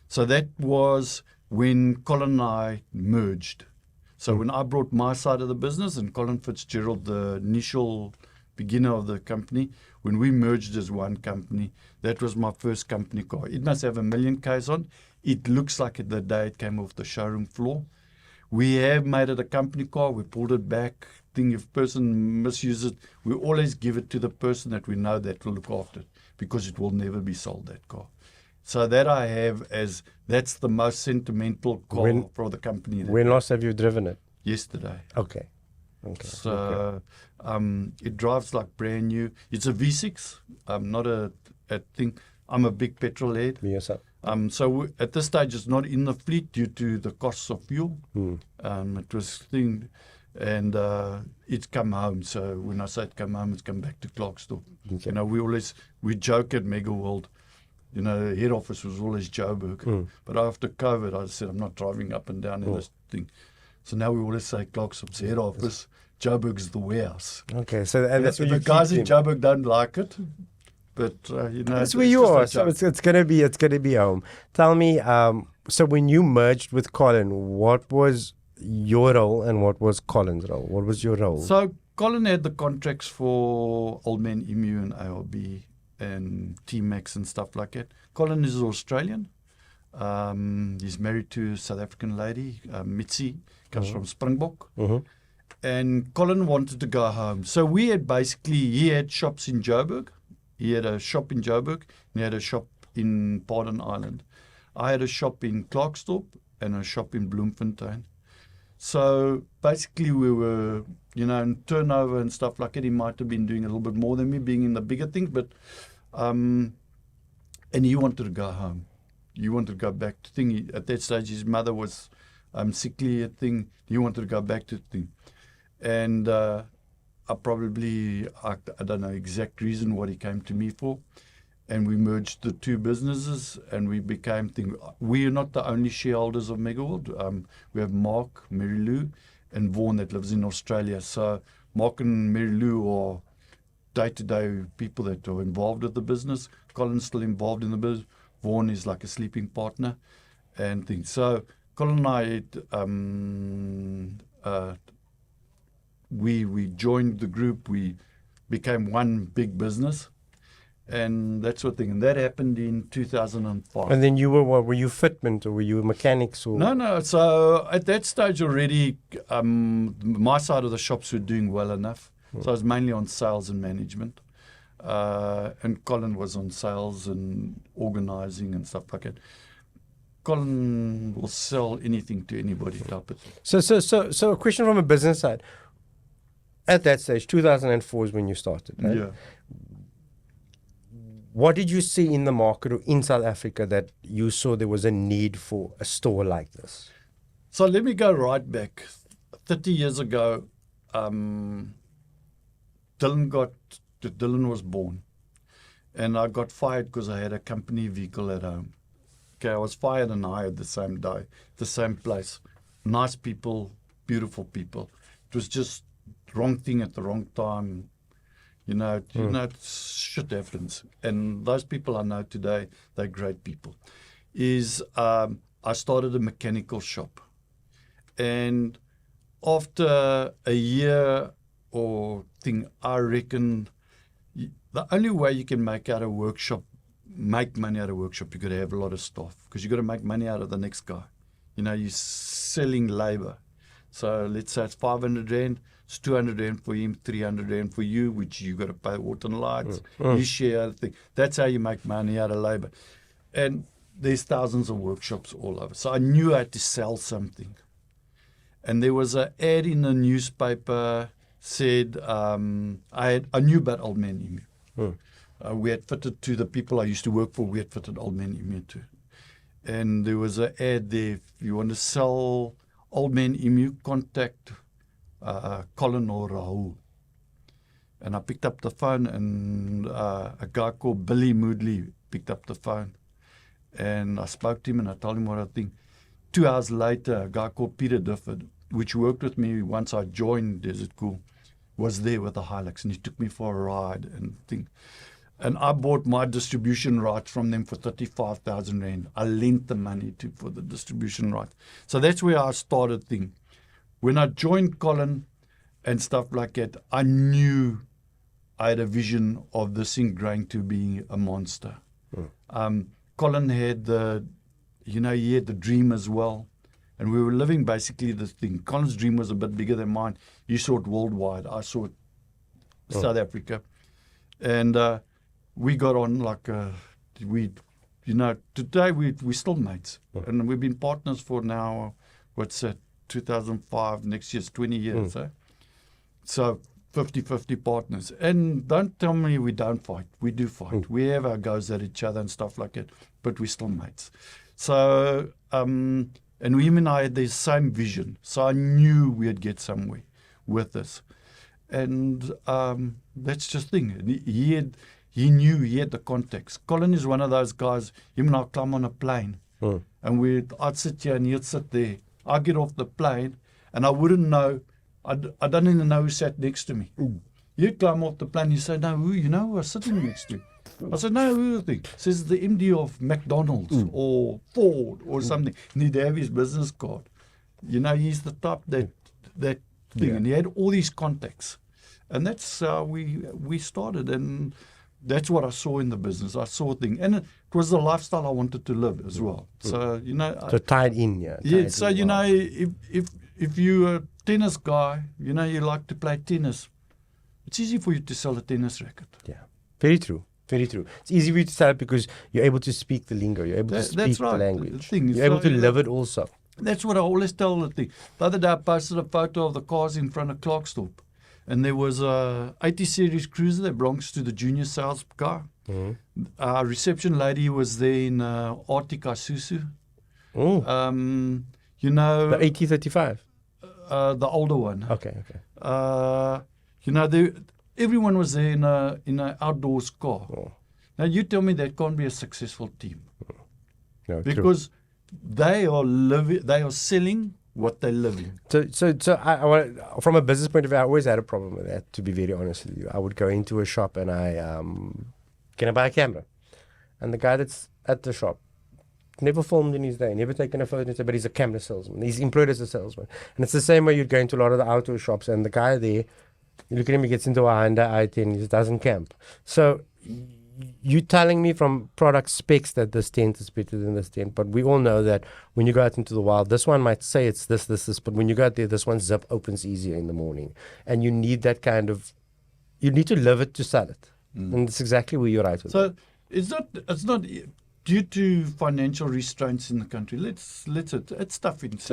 So that was when Colin and I merged. So when I brought my side of the business and Colin Fitzgerald, the initial beginner of the company, when we merged as one company, that was my first company car. It must have 1 million Ks on. It looks like it the day it came off the showroom floor. We have made it a company car. We pulled it back. If a person misuses it, we always give it to the person that we know that will look after it, because it will never be sold, that car. So that I have that's the most sentimental car for the company. When last have you driven it? Yesterday. Okay. So it drives like brand new. It's a V6. Not a thing. I'm a big petrol head. Me yourself. So at this stage, it's not in the fleet due to the costs of fuel. It was thing, and it's come home. So when I say it come home, it's come back to Clarksdorp. Okay. You know, we joke at Megaworld. You know, head office was always Joburg. But after COVID, I said, I'm not driving up and down in this thing. So now we always say Clarksdorp's head office, Joburg's the warehouse. Okay, so that's what the guys in Joburg don't like it. But, that's where you are. So it's gonna be home. Tell me, so when you merged with Colin, what was your role and what was Colin's role? What was your role? So Colin had the contracts for Old Man Emu and ALB and T-Max and stuff like that. Colin is Australian. He's married to a South African lady, Mitzi, comes from Springbok. And Colin wanted to go home. So he had shops in Joburg. He had a shop in Joburg, and he had a shop in Pardon Island. I had a shop in Clarksdorp and a shop in Bloemfontein. So basically we were, in turnover and stuff like that, he might have been doing a little bit more than me, being in the bigger things, but, and he wanted to go home. He wanted to go back to thing. At that stage, his mother was sickly, a thing. He wanted to go back to the thing. And I don't know exact reason what he came to me for. And we merged the two businesses, and we became thing. We are not the only shareholders of Megaworld. We have Mark, Mary Lou, and Vaughan that lives in Australia. So Mark and Mary Lou are day-to-day people that are involved with the business. Colin's still involved in the business. Vaughan is like a sleeping partner and things. So Colin and I, we joined the group. We became one big business. And that sort of thing. And that happened in 2005. And then you were you fitment or were you mechanics? Or? No. So at that stage already, my side of the shops were doing well enough. So I was mainly on sales and management. And Colin was on sales and organising and stuff like that. Colin will sell anything to anybody type of thing. So a question from a business side. At that stage, 2004 is when you started, right? Yeah. What did you see in the market or in South Africa that you saw there was a need for a store like this? So let me go right back. 30 years ago, Dylan was born, and I got fired because I had a company vehicle at home. Okay, I was fired and hired the same day, the same place. Nice people, beautiful people. It was just the wrong thing at the wrong time. Shit happens. And those people I know today, they're great people. I started a mechanical shop. And after a year or thing, I reckon the only way you can make money out of workshop, you got to have a lot of staff, because you got to make money out of the next guy. You're selling labor. So let's say it's 500 Rand, it's 200 Rand for him, 300 Rand for you, which you got to pay water and lights. You share other thing. That's how you make money out of labor. And there's thousands of workshops all over. So I knew I had to sell something. And there was an ad in the newspaper said, I knew about Old Man Emu. We had fitted to the people I used to work for, we had fitted Old Man Emu too. And there was an ad there, if you want to sell Old Man Emu, contact Colin or Rahul. And I picked up the phone, and a guy called Billy Moodley picked up the phone. And I spoke to him and I told him what I think. 2 hours later, a guy called Peter Difford, which worked with me once I joined Desert Cool, was there with the Hilux, and he took me for a ride and thing. And I bought my distribution rights from them for 35,000 Rand. I lent the money for the distribution rights. So that's where I started thing. When I joined Colin and stuff like that, I knew I had a vision of this thing growing to be a monster. Colin had he had the dream as well. And we were living basically this thing. Colin's dream was a bit bigger than mine. He saw it worldwide. I saw it South Africa. And we got on like today we're still mates. And we've been partners for now, 2005, next year's 20 years. So 50-50 partners. And don't tell me we don't fight. We do fight. We have our goes at each other and stuff like that, but we're still mates. So, and him and I had the same vision. So I knew we'd get somewhere with this. And that's just the thing. And he knew, he had the contacts. Colin is one of those guys, him and I climb on a plane. And I'd sit here and he'd sit there. I'd get off the plane and I wouldn't know, I don't even know who sat next to me. He'd climb off the plane, he'd say, no, who was sitting next to you? I said, no, who do you think? Says the MD of McDonald's or Ford or something. And he'd have his business card. He's the type that thing. Yeah. And he had all these contacts. And that's how we started. And that's what I saw in the business. I saw a thing. And it was the lifestyle I wanted to live as well. So, So tied in, yeah. Yeah, so, if you're a tennis guy, you like to play tennis, it's easy for you to sell a tennis racket. Yeah, very true. Very true. It's easy for you to sell it because you're able to speak the lingo. You're able to speak the language. You're able to live it also. That's what I always tell the thing. The other day I posted a photo of the cars in front of Clarkstorp. And there was a 80 Series Cruiser that belongs to the junior sales car. Our reception lady was there in Arctic Isuzu. The 8035? The older one. Okay. Everyone was there in an outdoors car. Now you tell me that can't be a successful team. No, because they are selling what they're living. So I from a business point of view, I always had a problem with that, to be very honest with you. I would go into a shop and can I buy a camera? And the guy that's at the shop never filmed in his day, never taken a photo, but he's a camera salesman. He's employed as a salesman. And it's the same way you'd go into a lot of the outdoor shops and the guy there, you look at him, he gets into a Honda i10, he just doesn't camp. So you telling me from product specs that this tent is better than this tent, but we all know that when you go out into the wild, this one might say it's this, but when you go out there, this one zip opens easier in the morning. And you need that kind of, you need to live it to sell it. And it's exactly where you're right with it. So it's not due to financial restraints in the country. It's tough. It's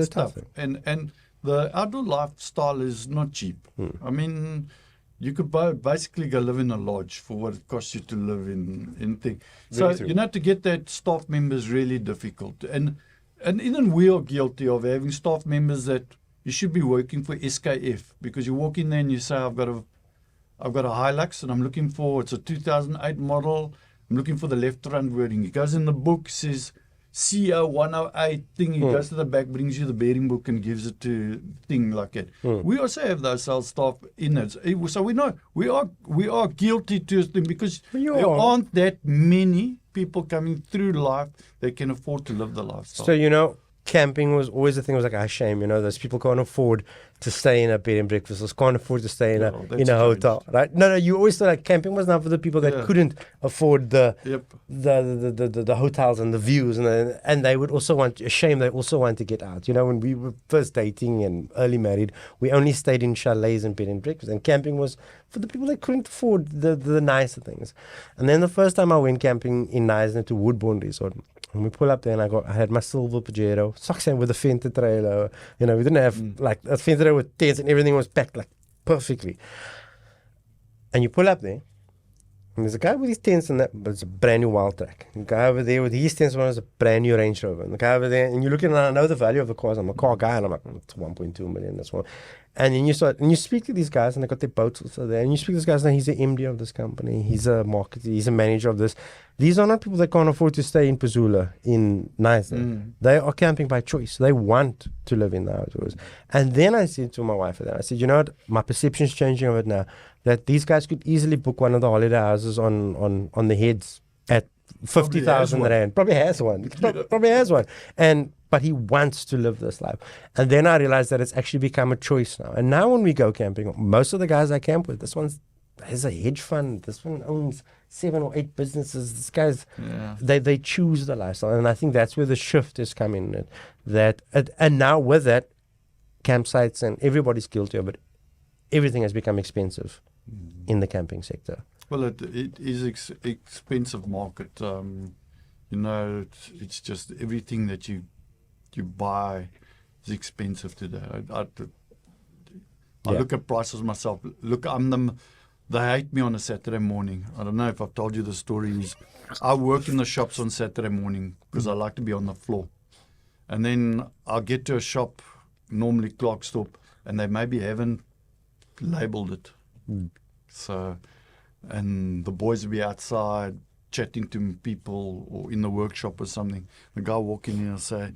tough. And the outdoor lifestyle is not cheap. I mean, you could basically go live in a lodge for what it costs you to live in thing. So, Very true. you know, to get that staff member is really difficult. And even we are guilty of having staff members that you should be working for SKF, because you walk in there and you say, I've got a Hilux and I'm looking for, it's a 2008 model. I'm looking for the left front wording. He goes in the book, says CO 108 thing. He goes to the back, brings you the bearing book and gives it to thing like that. We also have those sales staff in it. So we know we are guilty to this thing, because there aren't that many people coming through life that can afford to live the lifestyle. So, you know, camping was always the thing. It was like a shame, you know, those people can't afford to stay in a bed and breakfast, or can't afford to stay in a hotel, right? No, you always thought like camping was not for the people that couldn't afford the hotels and the views, and they would also want, a shame, they also want to get out. You know, when we were first dating and early married, we only stayed in chalets and bed and breakfast, and camping was for the people that couldn't afford the nicer things. And then the first time I went camping in Neisner to Woodbourne Resort, and we pull up there, and I had my silver Pajero, socks with a Fender trailer. You know, we didn't have like a Fender with tents, and everything was packed like perfectly. And you pull up there, and there's a guy with his tents and that, but it's a brand new Wild Track. The guy over there with his tents was a brand new Range Rover. And the guy over there, and you're looking, and I know the value of the cars. I'm a car guy, and I'm like, it's 1.2 million. That's one. And then you speak to these guys, and they got their boats also there. And you speak to this guy, and he's the MD of this company. He's a marketer. He's a manager of this. These are not people that can't afford to stay in Pazula, in Neisner. They are camping by choice. They want to live in the outdoors. And then I said to my wife, I said, you know what? My perception's changing of it now. That these guys could easily book one of the holiday houses on the heads at 50,000 rand. Probably has one. Probably has one. But he wants to live this life. And then I realized that it's actually become a choice now. And now when we go camping, most of the guys I camp with, this one has a hedge fund. This one owns 7 or 8 businesses. This guy's, they choose the lifestyle. And I think that's where the shift is coming. And now with that, campsites, and everybody's guilty of it, everything has become expensive in the camping sector. Well, it is expensive market. You know, it's just everything that you buy is expensive today. I look at prices myself. Look, they hate me on a Saturday morning. I don't know if I've told you the story. I work in the shops on Saturday morning because I like to be on the floor. And then I'll get to a shop, normally Clarkstorp, and they maybe haven't labeled it. So, and the boys will be outside chatting to people or in the workshop or something. The guy walking in and say,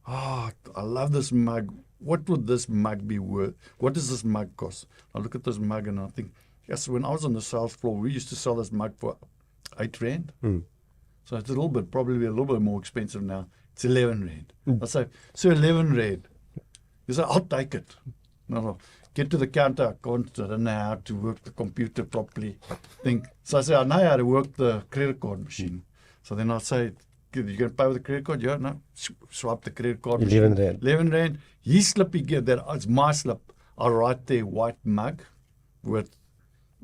I love this mug. What would this mug be worth? What does this mug cost? I look at this mug and I think, yes, when I was on the sales floor, we used to sell this mug for 8 rand. So it's probably a little bit more expensive now. It's 11 rand. I say, so 11 rand. He said, I'll take it. No. Get to the counter. I don't know how to work the computer properly. So I say, I know how to work the credit card machine. So then I say, you going to pay with the credit card? Yeah, no. Swipe the credit card machine. 11 rand. 11 rand. His slip he get that. It's my slip. I write there white mug with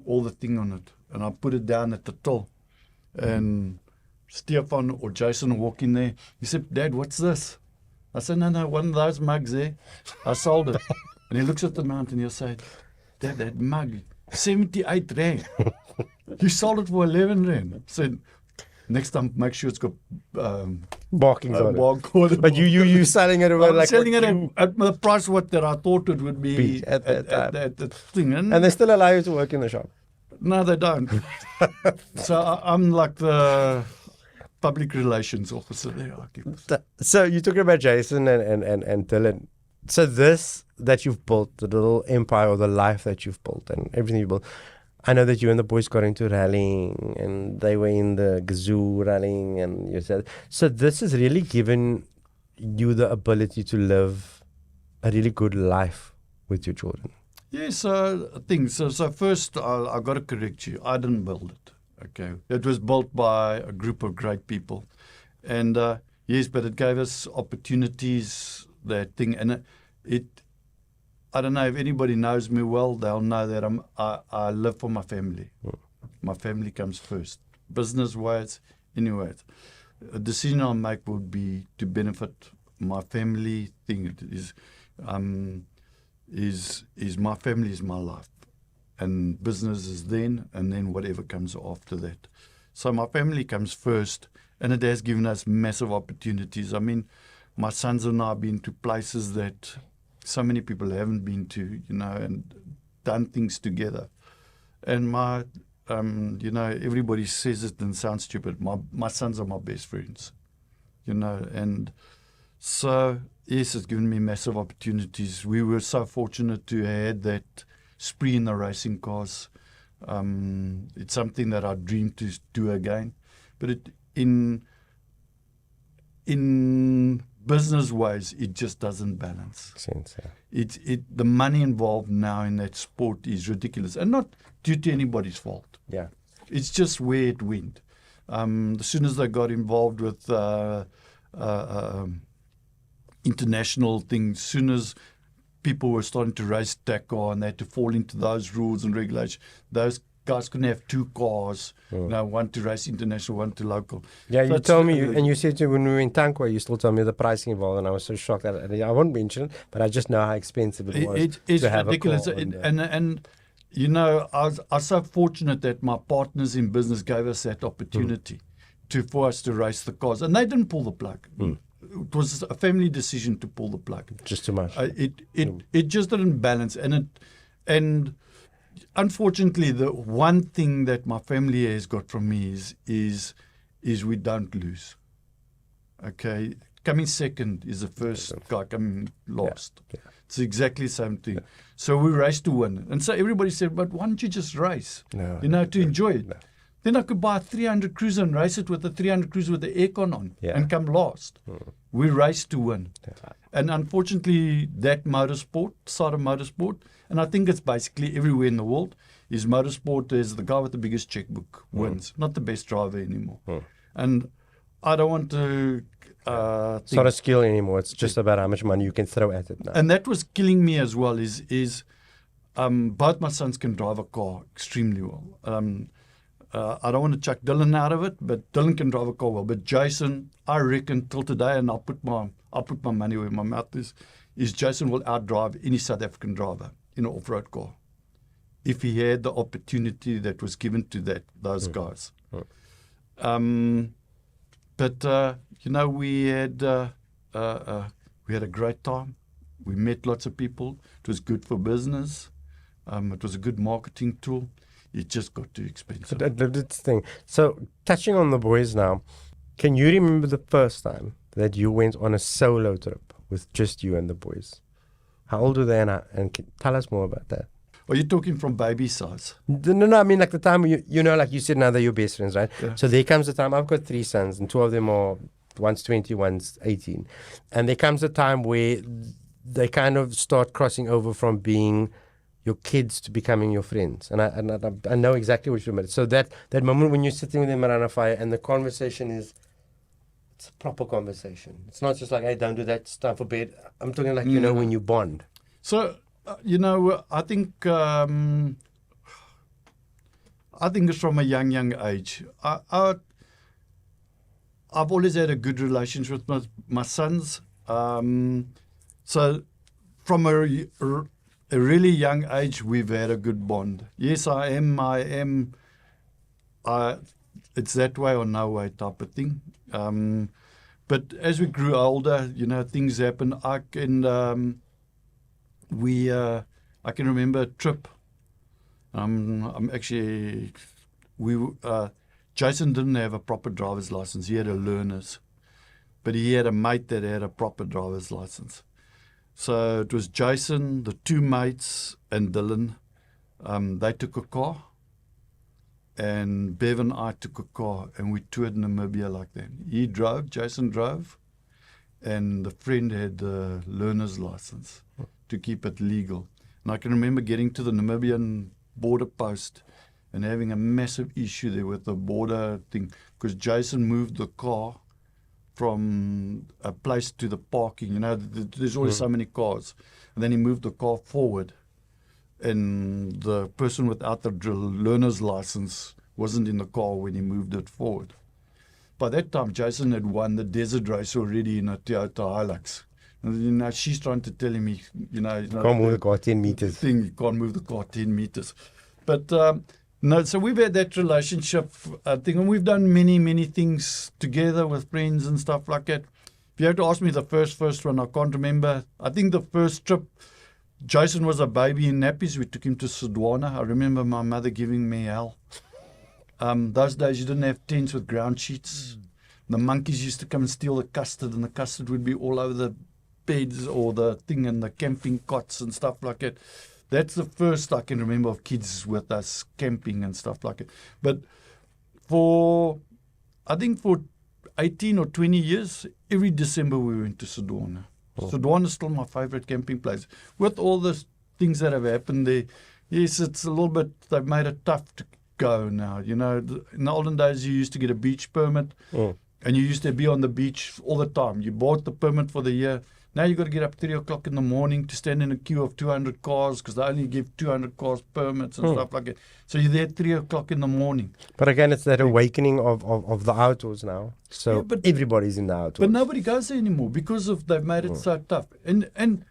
all the thing on it. And I put it down at the till. And Stefan or Jason walk in there. He said, Dad, what's this? I said, no, one of those mugs there. I sold it. And he looks at the amount and he'll say, Dad, that mug, 78 rand. You sold it for 11 rand. I said, next time, make sure it's got barkings on it. But you selling it over like selling it at the price what that I thought it would be at the thing. And they still allow you to work in the shop? No, they don't. So I'm like the public relations officer there. So you're talking about Jason and Dylan. So this that you've built, the little empire or the life that you've built and everything you built, I know that you and the boys got into rallying and they were in the Gazoo rallying and you said, so this has really given you the ability to live a really good life with your children. Yes, I think so. So first, I got to correct you. I didn't build it. Okay, it was built by a group of great people, and yes, but it gave us opportunities. That thing, and I don't know if anybody knows me well. They'll know that I live for my family. My family comes first, business-wise, anyways. A decision I'll make would be to benefit my family. Thing is my family is my life. and business is then, and then whatever comes after that. So my family comes first, and it has given us massive opportunities. I mean, my sons and I have been to places that so many people haven't been to, and done things together. And everybody says it and sounds stupid. My sons are my best friends, and so, yes, it's given me massive opportunities. We were so fortunate to have had that spree in the racing cars. It's something that I dream to do again. But in business ways, it just doesn't balance. Sense, yeah. The money involved now in that sport is ridiculous, and not due to anybody's fault. Yeah, it's just where it went. As soon as they got involved with international things, as soon as people were starting to race Dakar and they had to fall into those rules and regulations, those guys couldn't have two cars, one to race international, one to local. Yeah, So you told me, and you said to me when we were in Tankwa, you still told me the pricing involved, and I was so shocked that I won't mention it, but I just know how expensive it was. It's to have ridiculous. A car And I was so fortunate that my partners in business gave us that opportunity for us to race the cars, and they didn't pull the plug. It was a family decision to pull the plug. Just too much. It just didn't balance, and unfortunately, the one thing that my family has got from me is we don't lose. Okay, coming second is the first guy coming last. Yeah. It's exactly the same thing. Yeah. So we race to win, and so everybody said, "But why don't you just race? No, to enjoy it." No. Then I could buy a 300 cruiser and race it with a 300 cruiser with the aircon on and come last. We race to win. Yeah. And unfortunately, that side of motorsport, and I think it's basically everywhere in the world, is motorsport is the guy with the biggest checkbook wins, not the best driver anymore. And I don't want to it's not a skill anymore. It's just about how much money you can throw at it now. And that was killing me as well, is both my sons can drive a car extremely well. I don't want to chuck Dylan out of it, but Dylan can drive a car well. But Jason, I reckon till today, and I'll put my money where my mouth is Jason will outdrive any South African driver in an off-road car if he had the opportunity that was given to those guys. But we had a great time. We met lots of people. It was good for business. It was a good marketing tool. It just got too expensive. That's the thing. So, touching on the boys now, can you remember the first time that you went on a solo trip with just you and the boys? How old were they, and tell us more about that? Are you talking from baby size? No, I mean like the time, like you said, now they're your best friends, right? Yeah. So there comes the time, I've got 3 sons, and 2 of them are, one's 20, one's 18. And there comes a time where they kind of start crossing over from being your kids to becoming your friends. And I know exactly what you mean. So that moment when you're sitting with them around a fire and the conversation it's a proper conversation. It's not just like, hey, don't do that, it's time for bed. I'm talking like, when you bond. So, I think it's from a young age. I've always had a good relationship with my sons. So from a really young age, we've had a good bond. Yes, I am. It's that way or no way type of thing. But as we grew older, things happened. I can remember a trip. Jason didn't have a proper driver's license. He had a learner's, but he had a mate that had a proper driver's license. So it was Jason, the 2 mates, and Dylan. They took a car, and Bev and I took a car, and we toured Namibia like that. He drove, Jason drove, and the friend had the learner's license to keep it legal. And I can remember getting to the Namibian border post and having a massive issue there with the border thing, because Jason moved the car from a place to the parking. There's always so many cars. And then he moved the car forward, and the person without the learner's license wasn't in the car when he moved it forward. By that time, Jason had won the desert race already in a Toyota Hilux. And she's trying to tell him, can't move the car 10 meters. You can't move the car 10 meters. But no, so we've had that relationship thing, and we've done many things together with friends and stuff like that. If you have to ask me the first one, I can't remember. I think the first trip, Jason was a baby in nappies. We took him to Sudwana. I remember my mother giving me hell. Those days you didn't have tents with ground sheets. The monkeys used to come and steal the custard, and the custard would be all over the beds or the thing and the camping cots and stuff like that. That's the first I can remember of kids with us camping and stuff like that. But I think for 18 or 20 years, every December we went to Sudwana. Sudwana is still my favorite camping place. With all the things that have happened there, yes, it's a little bit, they've made it tough to go now. You know, in the olden days, you used to get a beach permit and you used to be on the beach all the time. You bought the permit for the year. Now you've got to get up 3 o'clock in the morning to stand in a queue of 200 cars because they only give 200 cars permits and stuff like that. So you're there at 3 o'clock in the morning. But again, it's that awakening of the outdoors now. So but everybody's in the outdoors. But nobody goes there anymore because of they've made it so tough. And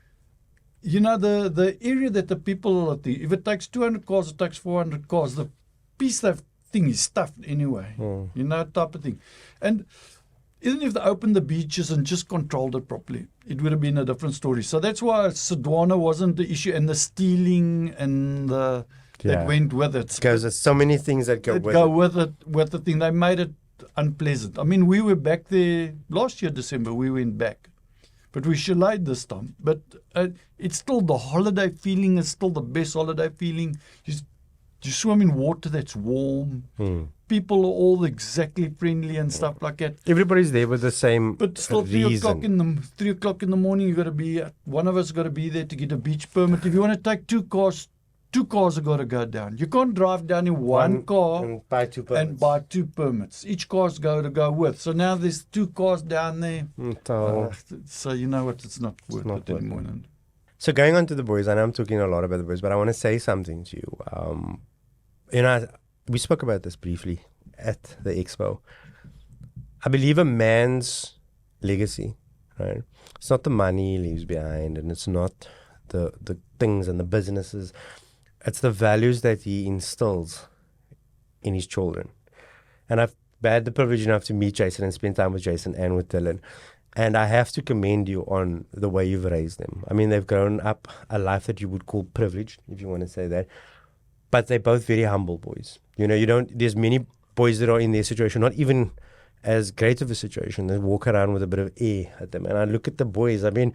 you know, the area that the people are there, if it takes 200 cars, it takes 400 cars. The piece of thing is stuffed anyway. You know, type of thing. And even if they opened the beaches and just controlled it properly, it would have been a different story. So that's why Sudwana wasn't the issue, and the stealing and that went with it. Because there's so many things that go with the thing. They made it unpleasant. I mean, we were back there last year, December, we went back. But we chaletted this time. But it's still the holiday feeling. It's still the best holiday feeling. You swim in water that's warm. People are all exactly friendly and stuff like that. Everybody's there with the same But still, reason. 3 o'clock in the morning, you got to be. One of us got to be there to get a beach permit. If you want to take two cars have got to go down. You can't drive down in one car and buy two permits. Each car's got to go with. So now there's 2 cars down there. So you know what? It's not worth it anymore. So going on to the boys, I know I'm talking a lot about the boys, but I want to say something to you. We spoke about this briefly at the expo. I believe a man's legacy, right? It's not the money he leaves behind, and it's not the things and the businesses. It's the values that he instills in his children. And I've had the privilege enough to meet Jason and spend time with Jason and with Dylan. And I have to commend you on the way you've raised them. I mean, they've grown up a life that you would call privileged, if you want to say that. But they're both very humble boys. You know, there's many boys that are in their situation, not even as great of a situation, they walk around with a bit of air at them. And I look at the boys, I mean,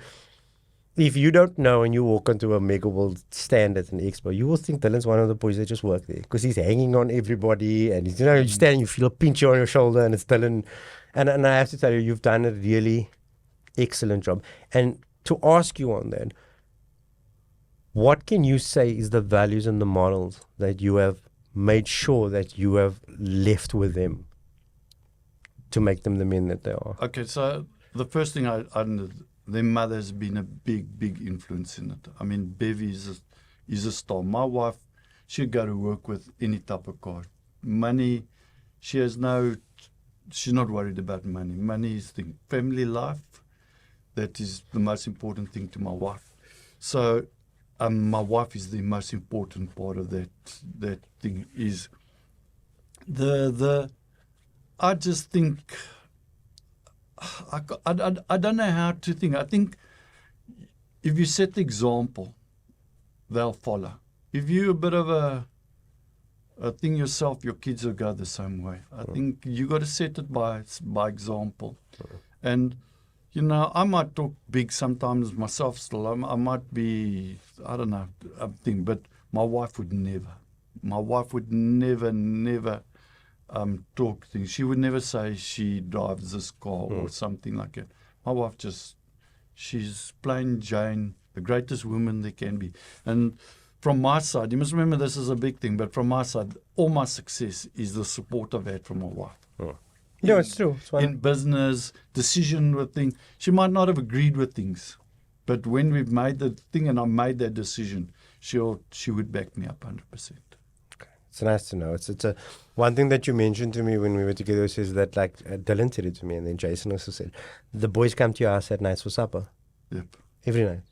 if you don't know and you walk onto a Megaworld stand at an expo, you will think Dylan's one of the boys that just work there because he's hanging on everybody and he's, you stand and you feel a pinch on your shoulder and it's Dylan. And I have to tell you, you've done a really excellent job. And to ask you on that, what can you say is the values and the models that you have made sure that you have left with them to make them the men that they are? Okay, so the first thing their mother's been a big influence in it. I mean, Bev is a star. My wife, she'd go to work with any type of car. Money, she's not worried about money. Money is the family life. That is the most important thing to my wife. So my wife is the most important part of that thing. Is I just think I don't know how to think. I think if you set the example, they'll follow. If you're a bit of a thing yourself, your kids will go the same way. I think you got to set it by example. And you know, I might talk big sometimes myself still. I might be, I don't know, a thing, but my wife would never. My wife would never talk things. She would never say she drives this car or something like that. My wife she's plain Jane, the greatest woman there can be. And from my side, you must remember this is a big thing, but from my side, all my success is the support I've had from my wife. Yeah, it's true. In business, decision with things. She might not have agreed with things, but when we've made the thing and I made that decision, she would back me up 100%. Okay. It's nice to know. It's one thing that you mentioned to me when we were together is that, like, Dylan said it to me, and then Jason also said, the boys come to your house at nights for supper. Yep. Every night.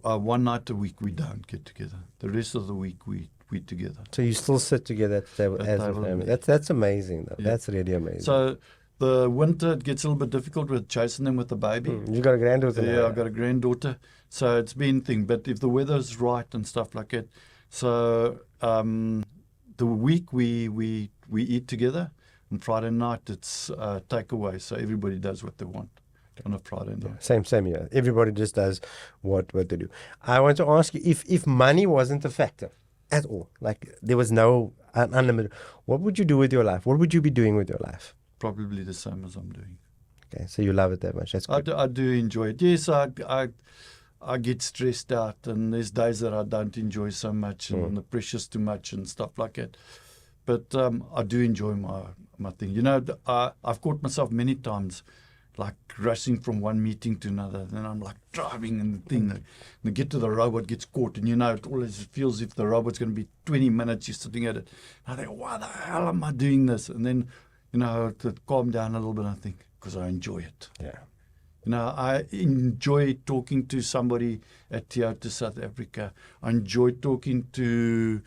One night a week we don't get together. The rest of the week we we together. So you still sit together at the table At as a table, family. yeah. That's amazing, though. Yeah. That's really amazing. So the winter, it gets a little bit difficult with chasing them with the baby. You got a granddaughter now. Yeah, I've got a granddaughter. So it's been thing. But if the weather's right and stuff like that. So the week we eat together. And Friday night, it's takeaway. So everybody does what they want on a Friday night. Same here. Everybody just does what they do. I want to ask you, if money wasn't a factor at all, like there was no unlimited, what would you do with your life? What would you be doing with your life? Probably the same as I'm doing. Okay, so you love it that much. That's good. I do enjoy it. Yes, I get stressed out, and there's days that I don't enjoy so much, and the pressure's too much and stuff like that. But I do enjoy my thing. You know, I've caught myself many times, like rushing from one meeting to another. Then I'm like driving and the thing. And I get to the robot, gets caught, and you know, it always feels if the robot's going to be 20 minutes, you're sitting at it. And I think, why the hell am I doing this? And then, you know, to calm down a little bit, I think, because I enjoy it. Yeah. You know, I enjoy talking to somebody at Toyota South Africa. I enjoy talking to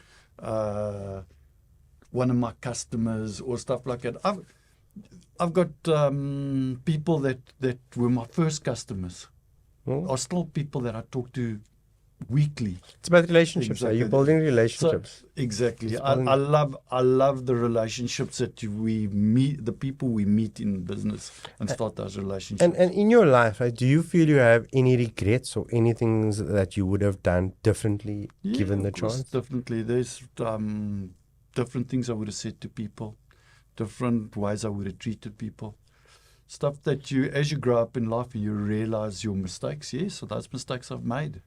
one of my customers or stuff like that. I've got people that were my first customers. Are still people that I talk to weekly. It's about relationships. Exactly. Are you building relationships? So, exactly. I love the relationships that we meet, the people we meet in business, and start those relationships. And in your life, right, do you feel you have any regrets or any things that you would have done differently given the chance? Definitely. There's different things I would have said to people, different ways I would have treated people. Stuff that as you grow up in life and you realize your mistakes, yes, so those mistakes I've made.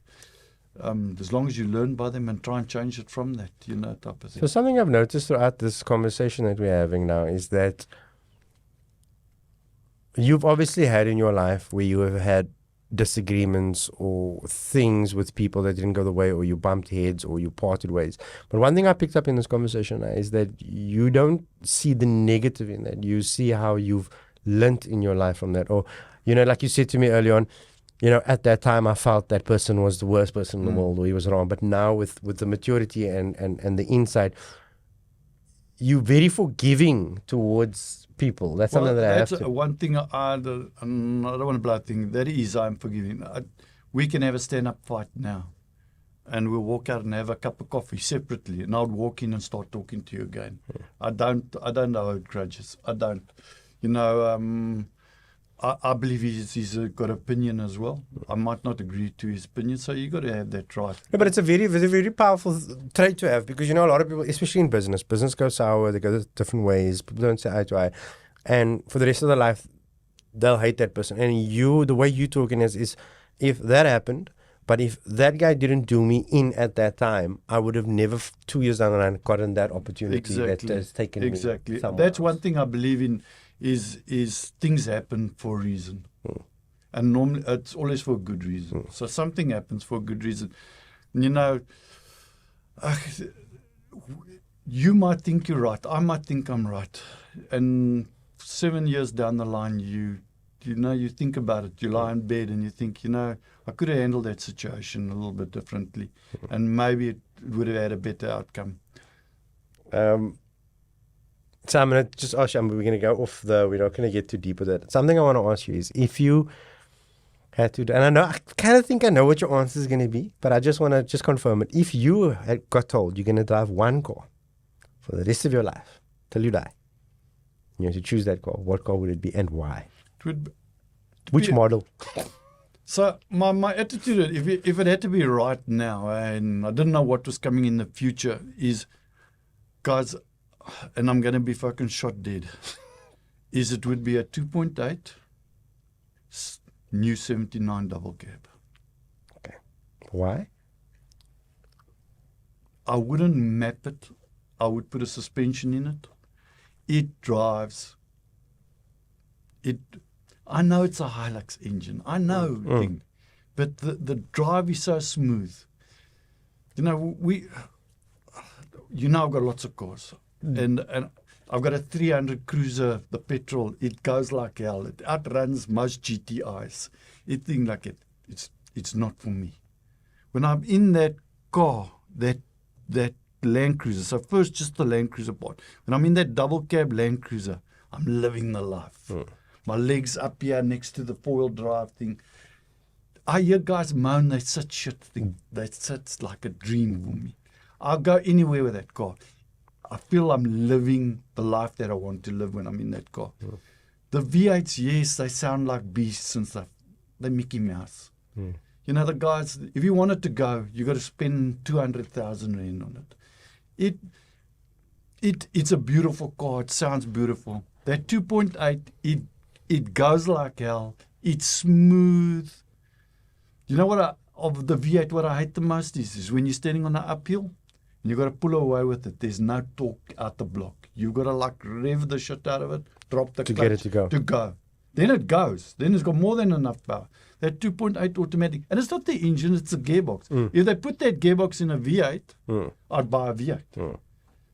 As long as you learn by them and try and change it from that, you know, type of thing. So something I've noticed throughout this conversation that we're having now is that you've obviously had in your life where you have had disagreements or things with people that didn't go the way, or you bumped heads or you parted ways. But one thing I picked up in this conversation is that you don't see the negative in that. You see how you've learnt in your life from that. Or, you know, like you said to me early on, you know, at that time I felt that person was the worst person in the world, or he was wrong. But now with the maturity and the insight, you're very forgiving towards people. That's something that I have to. One thing I don't want to blow thing. That is, I'm forgiving. We can have a stand-up fight now, and we'll walk out and have a cup of coffee separately, and I'll walk in and start talking to you again. I don't hold grudges. I don't. You know, I believe he's got opinion as well. I might not agree to his opinion, so you got to have that right. No, but it's a very powerful trait to have, because, you know, a lot of people, especially in business goes sour, they go different ways, people don't say eye to eye. And for the rest of their life, they'll hate that person. And the way you're talking is if that happened, but if that guy didn't do me in at that time, I would have never 2 years down the line gotten that opportunity that has taken me somewhere. That's one thing I believe in. Is things happen for a reason, and normally it's always for a good reason. So something happens for a good reason. You know, you might think you're right, I might think I'm right, and 7 years down the line, you think about it. You lie in bed and you think, you know, I could have handled that situation a little bit differently, and maybe it would have had a better outcome. So I'm going to just ask you, we're going to go off we're not going to get too deep with it. Something I want to ask you is, if you had to, and I kind of think I know what your answer is going to be, but I just want to confirm it. If you had got told you're going to drive one car for the rest of your life, till you die, you have to choose that car, what car would it be and why? Which model? So my attitude, if it had to be right now, and I didn't know what was coming in the future, is, guys, and I'm going to be fucking shot dead, is it would be a 2.8 new 79 double cab. Okay. Why? I wouldn't map it. I would put a suspension in it. It drives. I know it's a Hilux engine. I know, but the drive is so smooth. You know, I've got lots of cars. And I've got a 300 Cruiser, the petrol. It goes like hell. It outruns most GTIs. It's not for me. When I'm in that car, that Land Cruiser. So first, just the Land Cruiser part. When I'm in that double cab Land Cruiser, I'm living the life. My legs up here next to the 4-wheel drive thing. I hear guys moan, they such shit thing. It's like a dream for me. I'll go anywhere with that car. I feel I'm living the life that I want to live when I'm in that car. The V8s, yes, they sound like beasts and stuff. They're Mickey Mouse. You know, the guys, if you want it to go, you got to spend 200,000 Rand on it. It's a beautiful car. It sounds beautiful. That 2.8, it goes like hell. It's smooth. You know what of the V8, what I hate the most is when you're standing on the uphill and you got to pull away with it. There's no torque out the block. You got to like rev the shit out of it, drop the clutch get it to go. Then it goes. Then it's got more than enough power. That 2.8 automatic. And it's not the engine, it's the gearbox. If they put that gearbox in a V8, I'd buy a V8.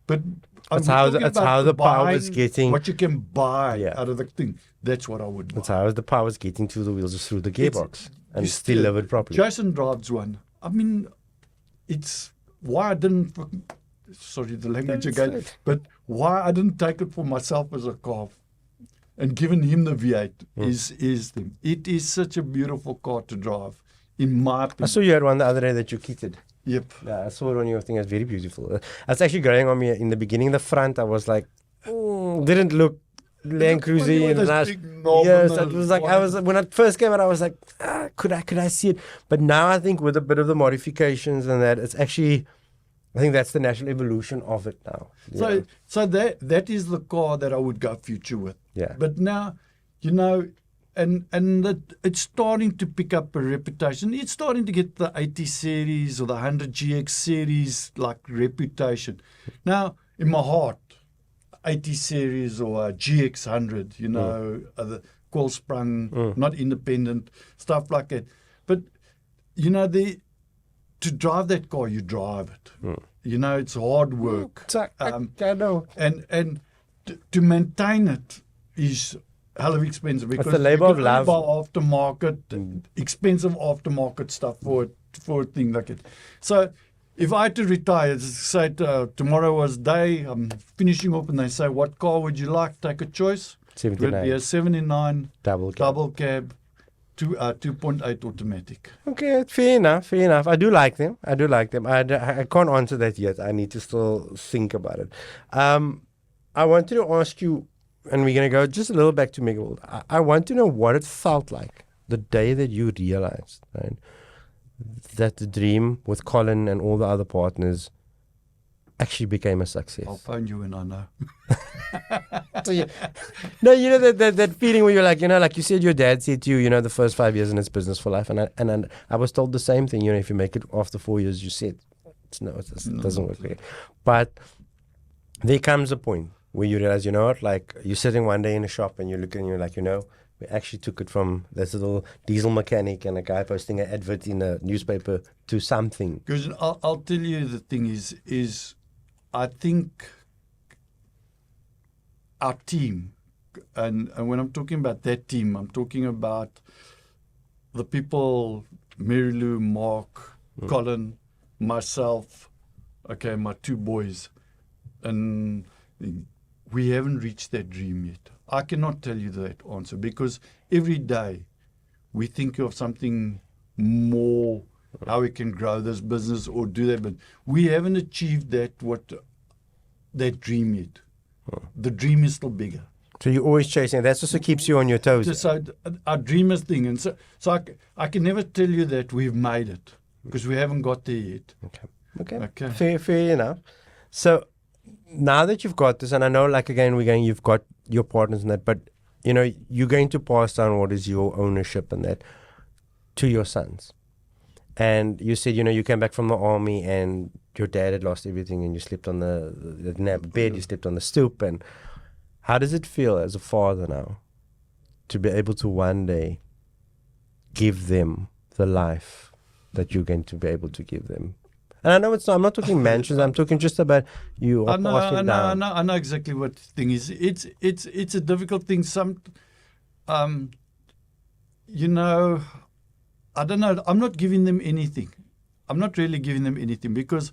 But that's how the power is getting. What you can buy out of the thing. That's what I would buy. That's how the power is getting to the wheels is through the gearbox. And you still live it properly. Jason drives one. I mean, it's why I didn't, sorry the language again, but why I didn't take it for myself as a car and given him the V8 is them. It is such a beautiful car to drive, in my opinion. I saw you had one the other day that you kitted. Yep. Yeah, I saw it on your thing. It's very beautiful. It's actually growing on me in the beginning. The front, I was like, didn't look Land Cruiser. Yes, it was like when I first came out, I was like, could I see it? But now I think with a bit of the modifications and that, it's actually, I think that's the natural evolution of it now. Yeah. So that is the car that I would go future with. Yeah. But now, you know, and it's starting to pick up a reputation. It's starting to get the 80 series or the 100 GX series like reputation. Now, in my heart, 80 series or a GX 100, you know, the coil sprung, not independent, stuff like that. But, you know, to drive that car, you drive it. You know, it's hard work. I know. And to maintain it is hell of expensive because it's the labor of love. Buy aftermarket, expensive aftermarket stuff for a thing like it. So if I had to retire, say tomorrow was day, I'm finishing up and they say, what car would you like? Take a choice. 79. It would be a 79 double cab, 2.8 automatic. Okay, fair enough. I do like them. I can't answer that yet. I need to still think about it. I wanted to ask you, and we're going to go just a little back to Megaworld. I want to know what it felt like the day that you realized, right, that the dream with Colin and all the other partners actually became a success. I'll phone you when I know. So, no, you know that feeling where you're like, you know, like you said, your dad said to you, you know, the first 5 years in it's business for life, and I was told the same thing. You know, if you make it after 4 years, you said, it doesn't work. Really. But there comes a point where you realize, you know what, like you're sitting one day in a shop and you're looking and you're like, you know, we actually took it from this little diesel mechanic and a guy posting an advert in a newspaper to something. Because I'll tell you the thing is I think our team, and when I'm talking about that team, I'm talking about the people, Mary Lou, Mark, Colin, myself, okay, my two boys, and we haven't reached that dream yet. I cannot tell you that answer because every day we think of something more, how we can grow this business or do that, but we haven't achieved that dream yet. The dream is still bigger. So you're always chasing. That also keeps you on your toes. So our dream is thing, and so I can never tell you that we've made it because we haven't got there yet. Okay. Fair enough. So now that you've got this, and I know, like again, you've got your partners in that, but you know, you're going to pass down what is your ownership and that to your sons. And you said, you know, you came back from the army and your dad had lost everything and you slept on the bed, you slept on the stoop. And how does it feel as a father now to be able to one day give them the life that you're going to be able to give them? And I know I'm not talking mansions, I'm talking just about you. I know exactly what the thing is. It's a difficult thing. You know, I don't know. I'm not giving them anything. I'm not really giving them anything because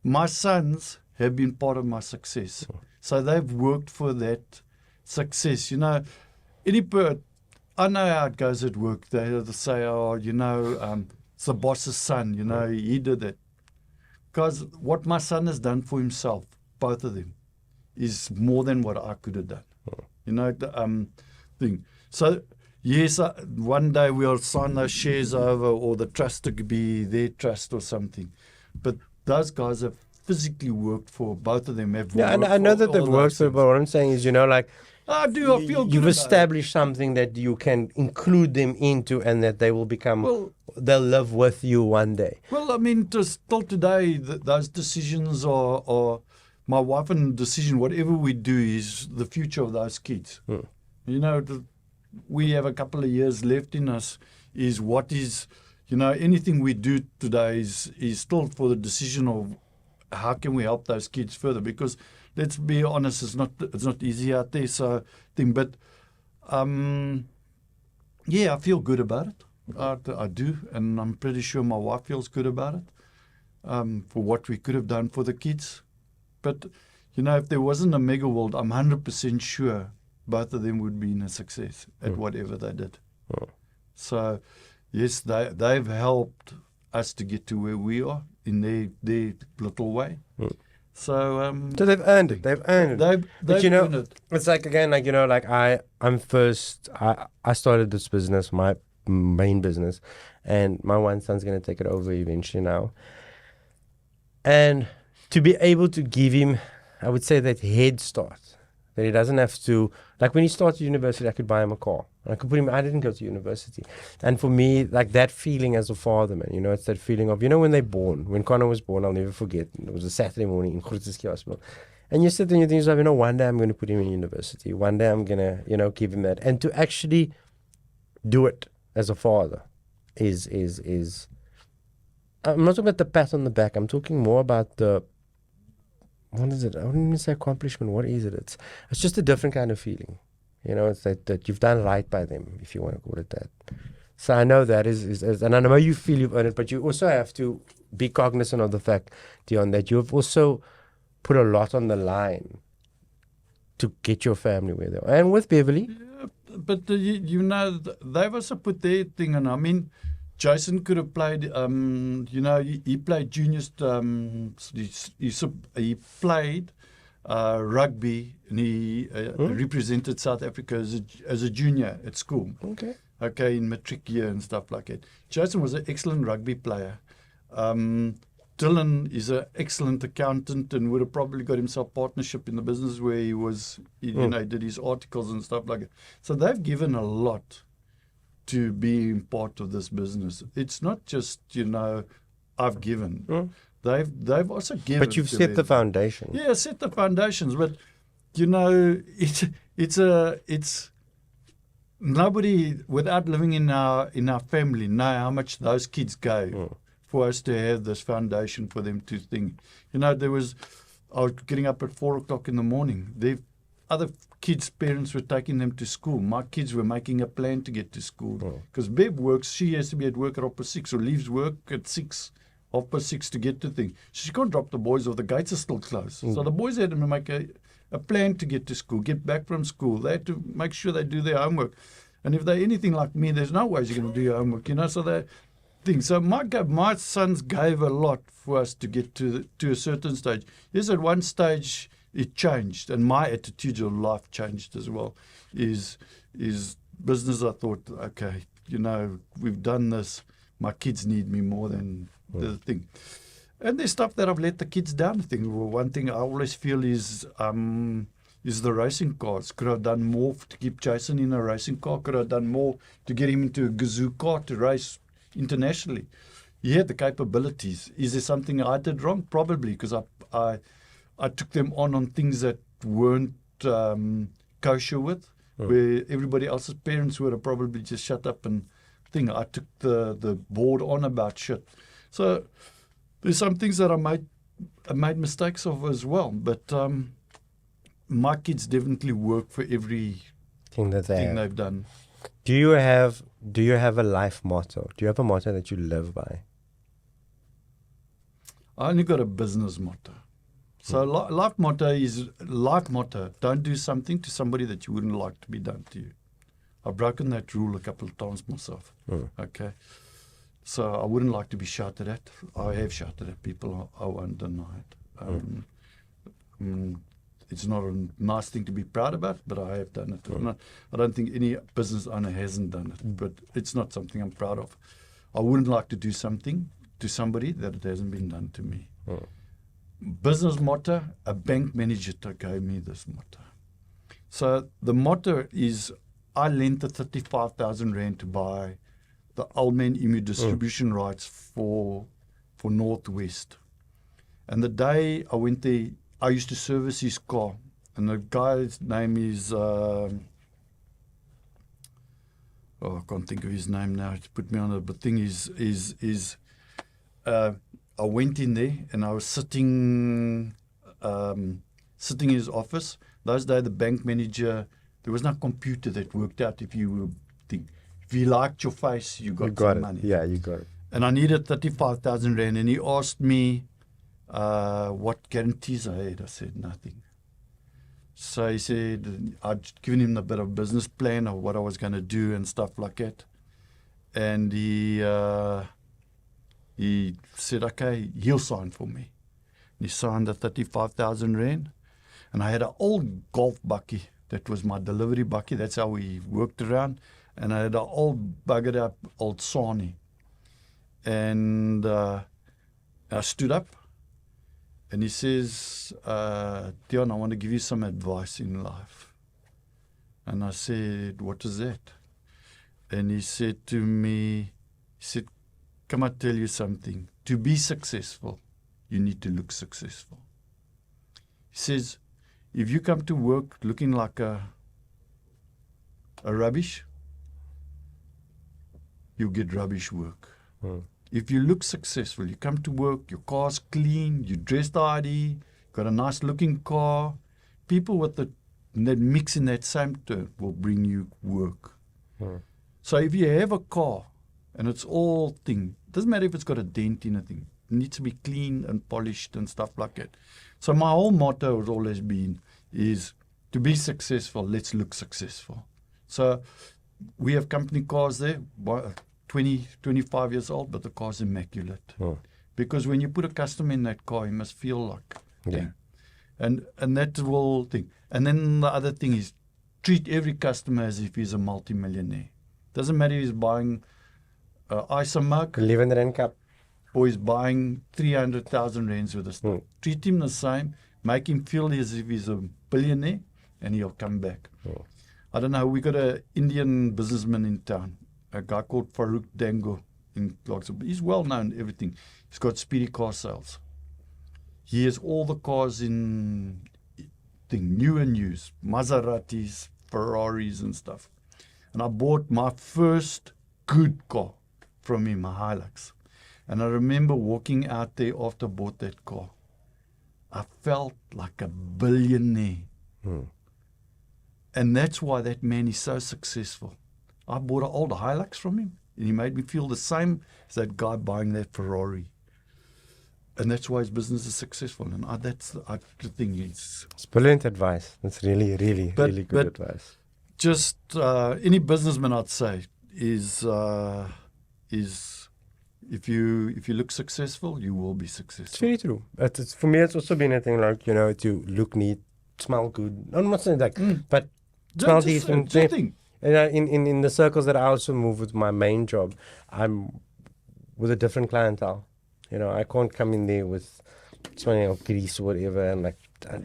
my sons have been part of my success. So they've worked for that success. You know, I know how it goes at work. They say, oh, you know, it's the boss's son, you know, he did it. Because what my son has done for himself, both of them, is more than what I could have done. You know, the thing. So, yes, one day we'll sign those shares over, or the trust to be their trust or something. But those guys have physically worked for, both of them have worked. Yeah, I know that they've worked for it, but what I'm saying is, you know, like, I feel good. You've established something that you can include them into, and that they will become, they'll live with you one day. Well, I mean, still today, those decisions are my wife and decision. Whatever we do is the future of those kids. You know, we have a couple of years left in us. Is what is, you know, anything we do today is still for the decision of how can we help those kids further, because. Let's be honest, it's not easy out there. So, but yeah, I feel good about it. I do, and I'm pretty sure my wife feels good about it for what we could have done for the kids. But you know, if there wasn't a Megaworld, I'm 100% sure both of them would be in a success at whatever they did. So, yes, they've helped us to get to where we are in their little way. So they've earned it. They've earned it. But you know, earned it. It's like, again, like, you know, like I started this business, my main business, and my one son's going to take it over eventually now. And to be able to give him, I would say, that head start, that he doesn't have to, like when he started university, I could buy him a car. I could put him, I didn't go to university. And for me, like that feeling as a father, man, you know, it's that feeling of, you know, when they're born, when Connor was born, I'll never forget. It was a Saturday morning in Grooteskiel Hospital. And you sit there and you think, you know, one day I'm going to put him in university. One day I'm going to, you know, give him that. And to actually do it as a father is I'm not talking about the pat on the back. I'm talking more about the, what is it? I wouldn't even say accomplishment. What is it? It's just a different kind of feeling. You know, it's that you've done right by them, if you want to call it that. So I know that is, and I know you feel you've earned it, but you also have to be cognizant of the fact, Deon, that you've also put a lot on the line to get your family where they are. And with Beverly. Yeah, but you know, they've also put their thing on. I mean, Jason could have played, you know, he played juniors, he played rugby, and he represented South Africa as a junior at school. Okay, in matric year and stuff like that. Jason was an excellent rugby player. Dylan is an excellent accountant and would have probably got himself partnership in the business where he was, you know, did his articles and stuff like that. So they've given a lot to being part of this business. It's not just, you know, I've given. They've also given. But you've set the foundation. Yeah, set the foundations. But you know, it's nobody without living in our family know how much those kids gave for us to have this foundation for them to think. You know, I was getting up at 4:00 in the morning. Other kids' parents were taking them to school. My kids were making a plan to get to school because Bev works. She has to be at work at 6:30 or leaves work at 6:30 to get to things. She can't drop the boys off. The gates are still closed. So the boys had to make a plan to get to school, get back from school. They had to make sure they do their homework. And if they're anything like me, there's no ways you're going to do your homework, you know. So they think. So my sons gave a lot for us to get to a certain stage. Yes, at one stage it changed, and my attitude of life changed as well. Is business? I thought, okay, you know, we've done this. My kids need me more than the thing. And there's stuff that I've let the kids down. One thing I always feel is the racing cars. Could I have done more to keep Jason in a racing car? Could I have done more to get him into a Gazoo car to race internationally? He had the capabilities. Is there something I did wrong? Probably, because I took them on things that weren't kosher with, where everybody else's parents would have probably just shut up and thing. I took the board on about shit. So there's some things that I made mistakes of as well. But my kids definitely work for every thing that they've done. Do you have a life motto? Do you have a motto that you live by? I only got a business motto. So life motto is don't do something to somebody that you wouldn't like to be done to you. I've broken that rule a couple of times myself. Okay. So I wouldn't like to be shouted at. I have shouted at people. I won't deny it. It's not a nice thing to be proud about, but I have done it. I don't think any business owner hasn't done it, but it's not something I'm proud of. I wouldn't like to do something to somebody that it hasn't been done to me. Business motto, a bank manager gave me this motto. So the motto is, I lent the 35,000 Rand to buy the Old Man Emu distribution rights for Northwest. And the day I went there, I used to service his car. And the guy's name is, I can't think of his name now. It's put me on it. But thing is I went in there and I was sitting in his office. Those days, the bank manager, there was no computer that worked out if you liked your face, you got some money. Yeah, you got it. And I needed 35,000 Rand, and he asked me what guarantees I had. I said nothing. So he said I'd given him a bit of business plan of what I was going to do and stuff like that. And he said, okay, he'll sign for me. And he signed the 35,000 Rand. And I had an old golf bucky. That was my delivery bucky. That's how we worked around. And I had an old buggered up old Sani. And I stood up. And he says, Deon, I want to give you some advice in life. And I said, what is that? And he said to me, come I tell you something. To be successful, you need to look successful. He says, if you come to work looking like a rubbish, you get rubbish work. If you look successful, you come to work, your car's clean, you dressed tidy, got a nice looking car, people with that mix in that same term will bring you work. So if you have a car and it's all thing, doesn't matter if it's got a dent in a thing, it needs to be clean and polished and stuff like that. So my whole motto has always been is to be successful, let's look successful. So we have company cars there, 20, 25 years old, but the car's immaculate. Because when you put a customer in that car, he must feel like thing. And that whole thing. And then the other thing is treat every customer as if he's a multi-millionaire. Doesn't matter if he's buying ice and mug, 11 Rand cup, or he's buying 300,000 Rands with us. Treat him the same, make him feel as if he's a billionaire, and he'll come back. I don't know, we got an Indian businessman in town, a guy called Farouk Dango in Clarksville. He's well known, everything. He's got Speedy Car Sales. He has all the cars in new and used, Maseratis, Ferraris and stuff. And I bought my first good car from him, a Hilux. And I remember walking out there after I bought that car. I felt like a billionaire. And that's why that man is so successful. I bought an old Hilux from him, and he made me feel the same as that guy buying that Ferrari. And that's why his business is successful. And that's the thing. It's brilliant advice. That's really, really, really good advice. Just any businessman, I'd say, is if you look successful, you will be successful. It's very true. For me, it's also been a thing like, to look neat, smell good. I'm not saying that, but smell decent. In the circles that I also move with my main job, I'm with a different clientele. I can't come in there with smelling of grease or whatever, and like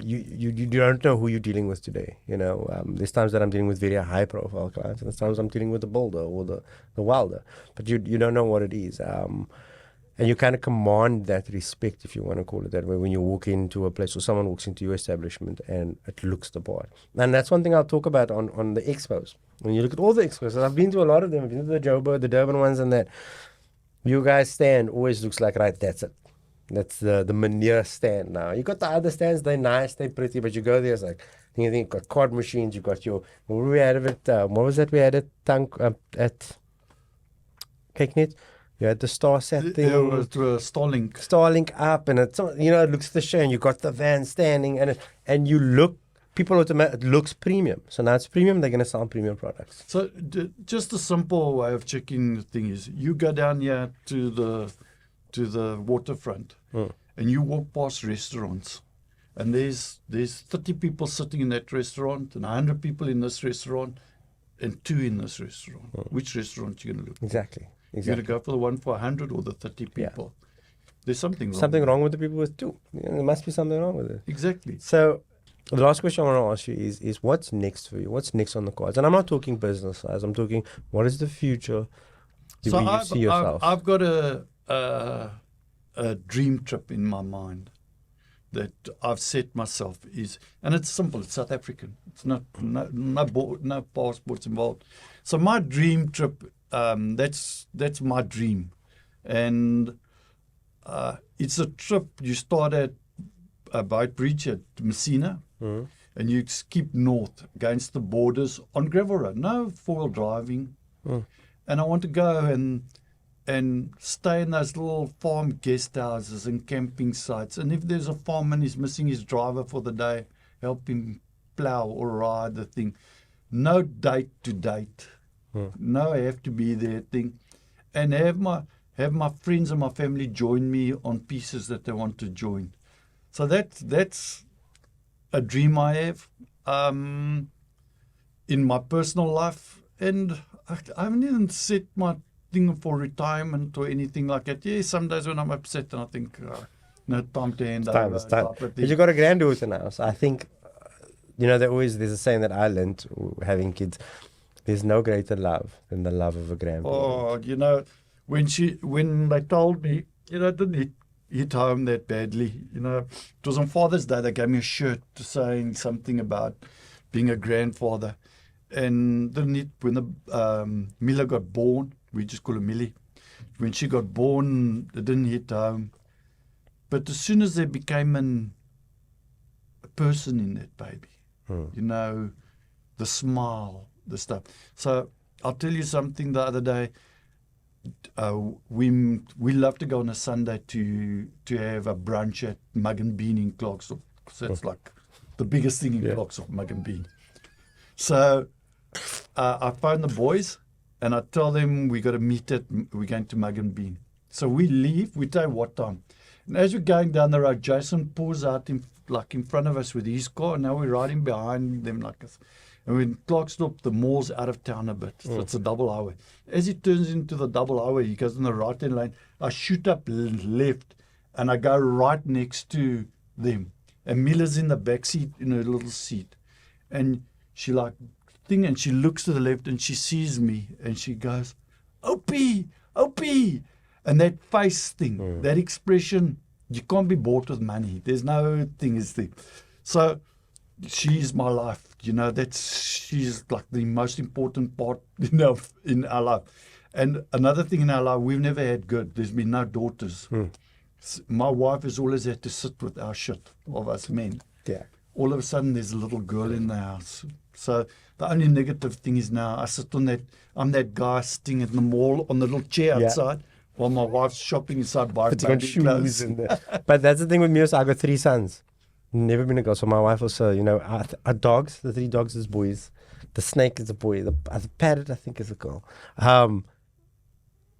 you don't know who you're dealing with today. There's times that I'm dealing with very high profile clients, and there's times I'm dealing with the builder or the welder, but you don't know what it is. And you kind of command that respect, if you want to call it that way, when you walk into a place or someone walks into your establishment and it looks the part. And that's one thing I'll talk about on the expos. When you look at all the expos, and I've been to a lot of them, I've been to the Joburg, the Durban ones, and that you guys stand always looks like, right, that's it. That's the Manier stand now. You got the other stands, they're nice, they're pretty, but you go there, it's like, you've got card machines, you got your, what was that we had at Cake Net? You had the Starset thing. It was to a Starlink. Starlink up, and it's, it looks at the show, and you got the van standing, and you look, people it looks premium. So now it's premium. They're going to sell premium products. So just a simple way of checking the thing is, you go down here to the waterfront, and you walk past restaurants, and there's 30 people sitting in that restaurant, and 100 people in this restaurant, and 2 in this restaurant. Which restaurant you going to look? Exactly. You're going to go for the one for 100 or the 30 people. There's something wrong. Something wrong with the people with 2. There must be something wrong with it. Exactly. So the last question I want to ask you is what's next for you? What's next on the cards? And I'm not talking business size. I'm talking, what is the future? So you see yourself? I've got a dream trip in my mind that I've set myself and it's simple. It's South African. It's no passports involved. So my dream trip, that's my dream, and it's a trip. You start at Byte Bridge at Messina, and you keep north against the borders on gravel road, no four-wheel driving. And I want to go and stay in those little farm guest houses and camping sites. And if there's a farmer he's missing his driver for the day, help him plow or ride the thing. No date to date. No, I have to be there thing. And have my friends and my family join me on pieces that they want to join. So that's a dream I have in my personal life. And I haven't even set my thing for retirement or anything like that. Yeah, some days when I'm upset and I think, no time to hand over. It's time. But you got a granddaughter now, so I think, there's a saying that I learned having kids. There's no greater love than the love of a grandparent. Oh, when they told me, it didn't hit home that badly. It was on Father's Day. They gave me a shirt saying something about being a grandfather. And when the Mila got born, we just call her Millie. When she got born, it didn't hit home. But as soon as there became a person in that baby, the smile, the stuff. So I'll tell you something. The other day, we love to go on a Sunday to have a brunch at Mug and Bean in Clarksville. So it's like the biggest thing in Clarksville, Mug and Bean. So I phone the boys and I tell them we're going to Mug and Bean. So we leave, we tell what time. And as we're going down the road, Jason pulls out in front of us with his car, and now we're riding behind them like this. And when Clarksville, the mall's out of town a bit. So it's a double highway. As he turns into the double highway, he goes in the right-hand lane. I shoot up left, and I go right next to them. And Mila's in the back seat, in her little seat. And she and she looks to the left, and she sees me, and she goes, Opie, Opie. And that face thing, that expression, you can't be bought with money. There's no thing is there. So she's my life. She's like the most important part, in our life. And another thing in our life, we've never had good. There's been no daughters. My wife has always had to sit with our shit of us men. Yeah. All of a sudden, there's a little girl in the house. So the only negative thing is now I sit on that. I'm that guy sitting in the mall on the little chair outside while my wife's shopping inside buying baby clothes. In there. But that's the thing with me. So I got 3 sons. Never been a girl. So my wife also, our dogs, the 3 dogs is boys. The snake is a boy. The parrot, I think, is a girl.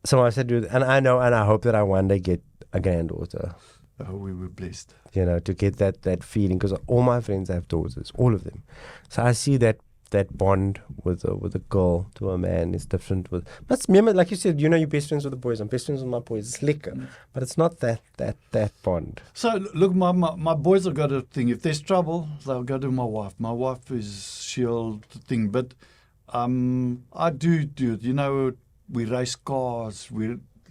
So I said, dude, and I know, and I hope that I one day get a granddaughter. Oh, we were blessed. To get that feeling, because all my friends have daughters, all of them. So I see that bond with a girl to a man is different. But remember, like you said, you're best friends with the boys. I'm best friends with my boys. It's liquor, but it's not that bond. So look, my boys have got a thing. If there's trouble, they'll go to my wife. My wife she'll thing. But I do it. We race cars.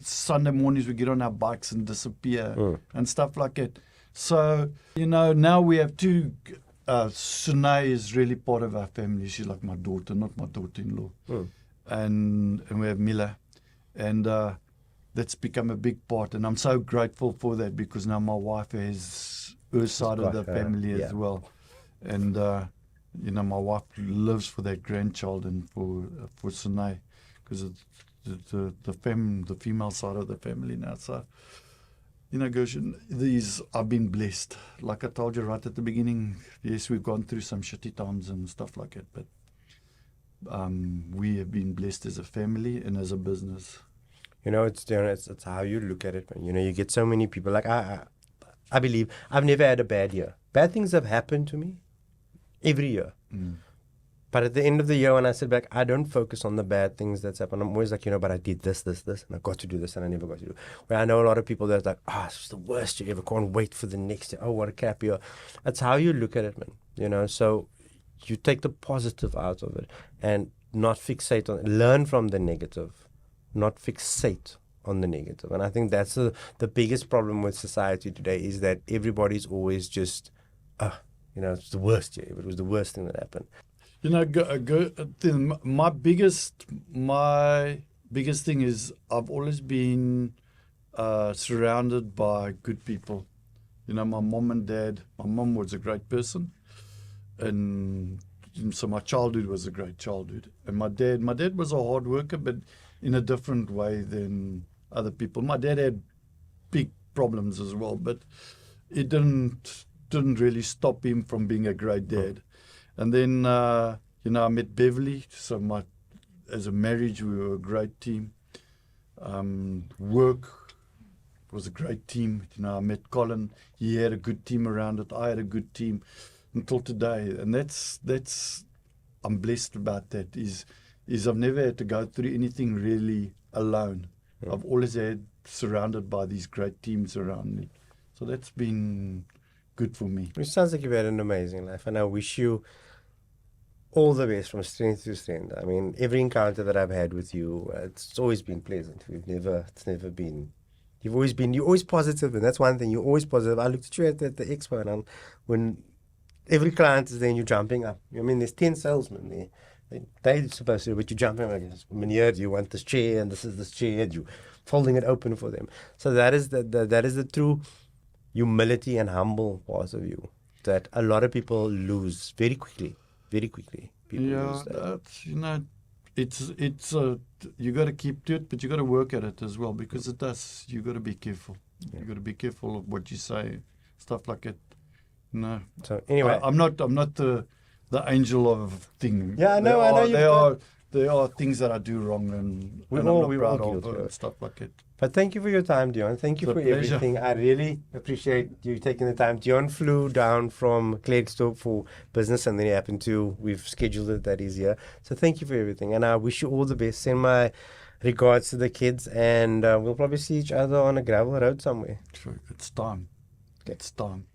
Sunday mornings we get on our bikes and disappear and stuff like that. So now we have 2. Sunay is really part of our family. She's like my daughter, not my daughter-in-law. And we have Mila. And that's become a big part. And I'm so grateful for that, because now my wife has her side of the family as well. And, my wife lives for that grandchild and for Sunay, because the female side of the family now. So, Gershon, I've been blessed. Like I told you right at the beginning, yes, we've gone through some shitty times and stuff like that, but we have been blessed as a family and as a business. It's how you look at it. You get so many people. Like I believe I've never had a bad year. Bad things have happened to me every year. But at the end of the year, when I sit back, I don't focus on the bad things that's happened. I'm always like, but I did this, and I got to do this, and I never got to do. Where I know a lot of people that's like, it's the worst year ever. Can't wait for the next year. Oh, what a crap year. That's how you look at it, man. So you take the positive out of it and not fixate on. Learn from the negative, not fixate on the negative. And I think that's the biggest problem with society today is that everybody's always just, it's the worst year. It was the worst thing that happened. My biggest thing is I've always been surrounded by good people. My mom and dad. My mom was a great person, and so my childhood was a great childhood. And my dad was a hard worker, but in a different way than other people. My dad had big problems as well, but it didn't really stop him from being a great dad. And then, I met Beverly. So as a marriage, we were a great team. Work was a great team. I met Colin. He had a good team around it. I had a good team until today. And that's I'm blessed about that. Is I've never had to go through anything really alone. Yeah. I've always had surrounded by these great teams around me. So that's been good for me. It sounds like you've had an amazing life, and I wish you all the best from strength to strength. I mean, every encounter that I've had with you, it's always been pleasant. It's never been. You're always positive, and that's one thing. You're always positive. I looked at you at the expo, and when every client is there, and you're jumping up. There's 10 salesmen there. They're supposed to, but you're jumping up. Meneer, do you want this chair? And this is this chair, and you're folding it open for them. So that is the true humility and humble part of you that a lot of people lose very quickly. Very quickly. People lose that. It's you got to keep to it, but you got to work at it as well, because it does. You got to be careful. You got to be careful of what you say, stuff like it. So anyway, I'm not the angel of thing. Yeah, I know. There are things that I do wrong, and we're proud all of guilty of stuff like it. But thank you for your time, Deon. Thank you for everything. I really appreciate you taking the time. Deon flew down from Klerksdorp for business, and then we've scheduled it that he's here. So thank you for everything, and I wish you all the best. Send my regards to the kids, and we'll probably see each other on a gravel road somewhere. Sure. It's time. Okay. It's time.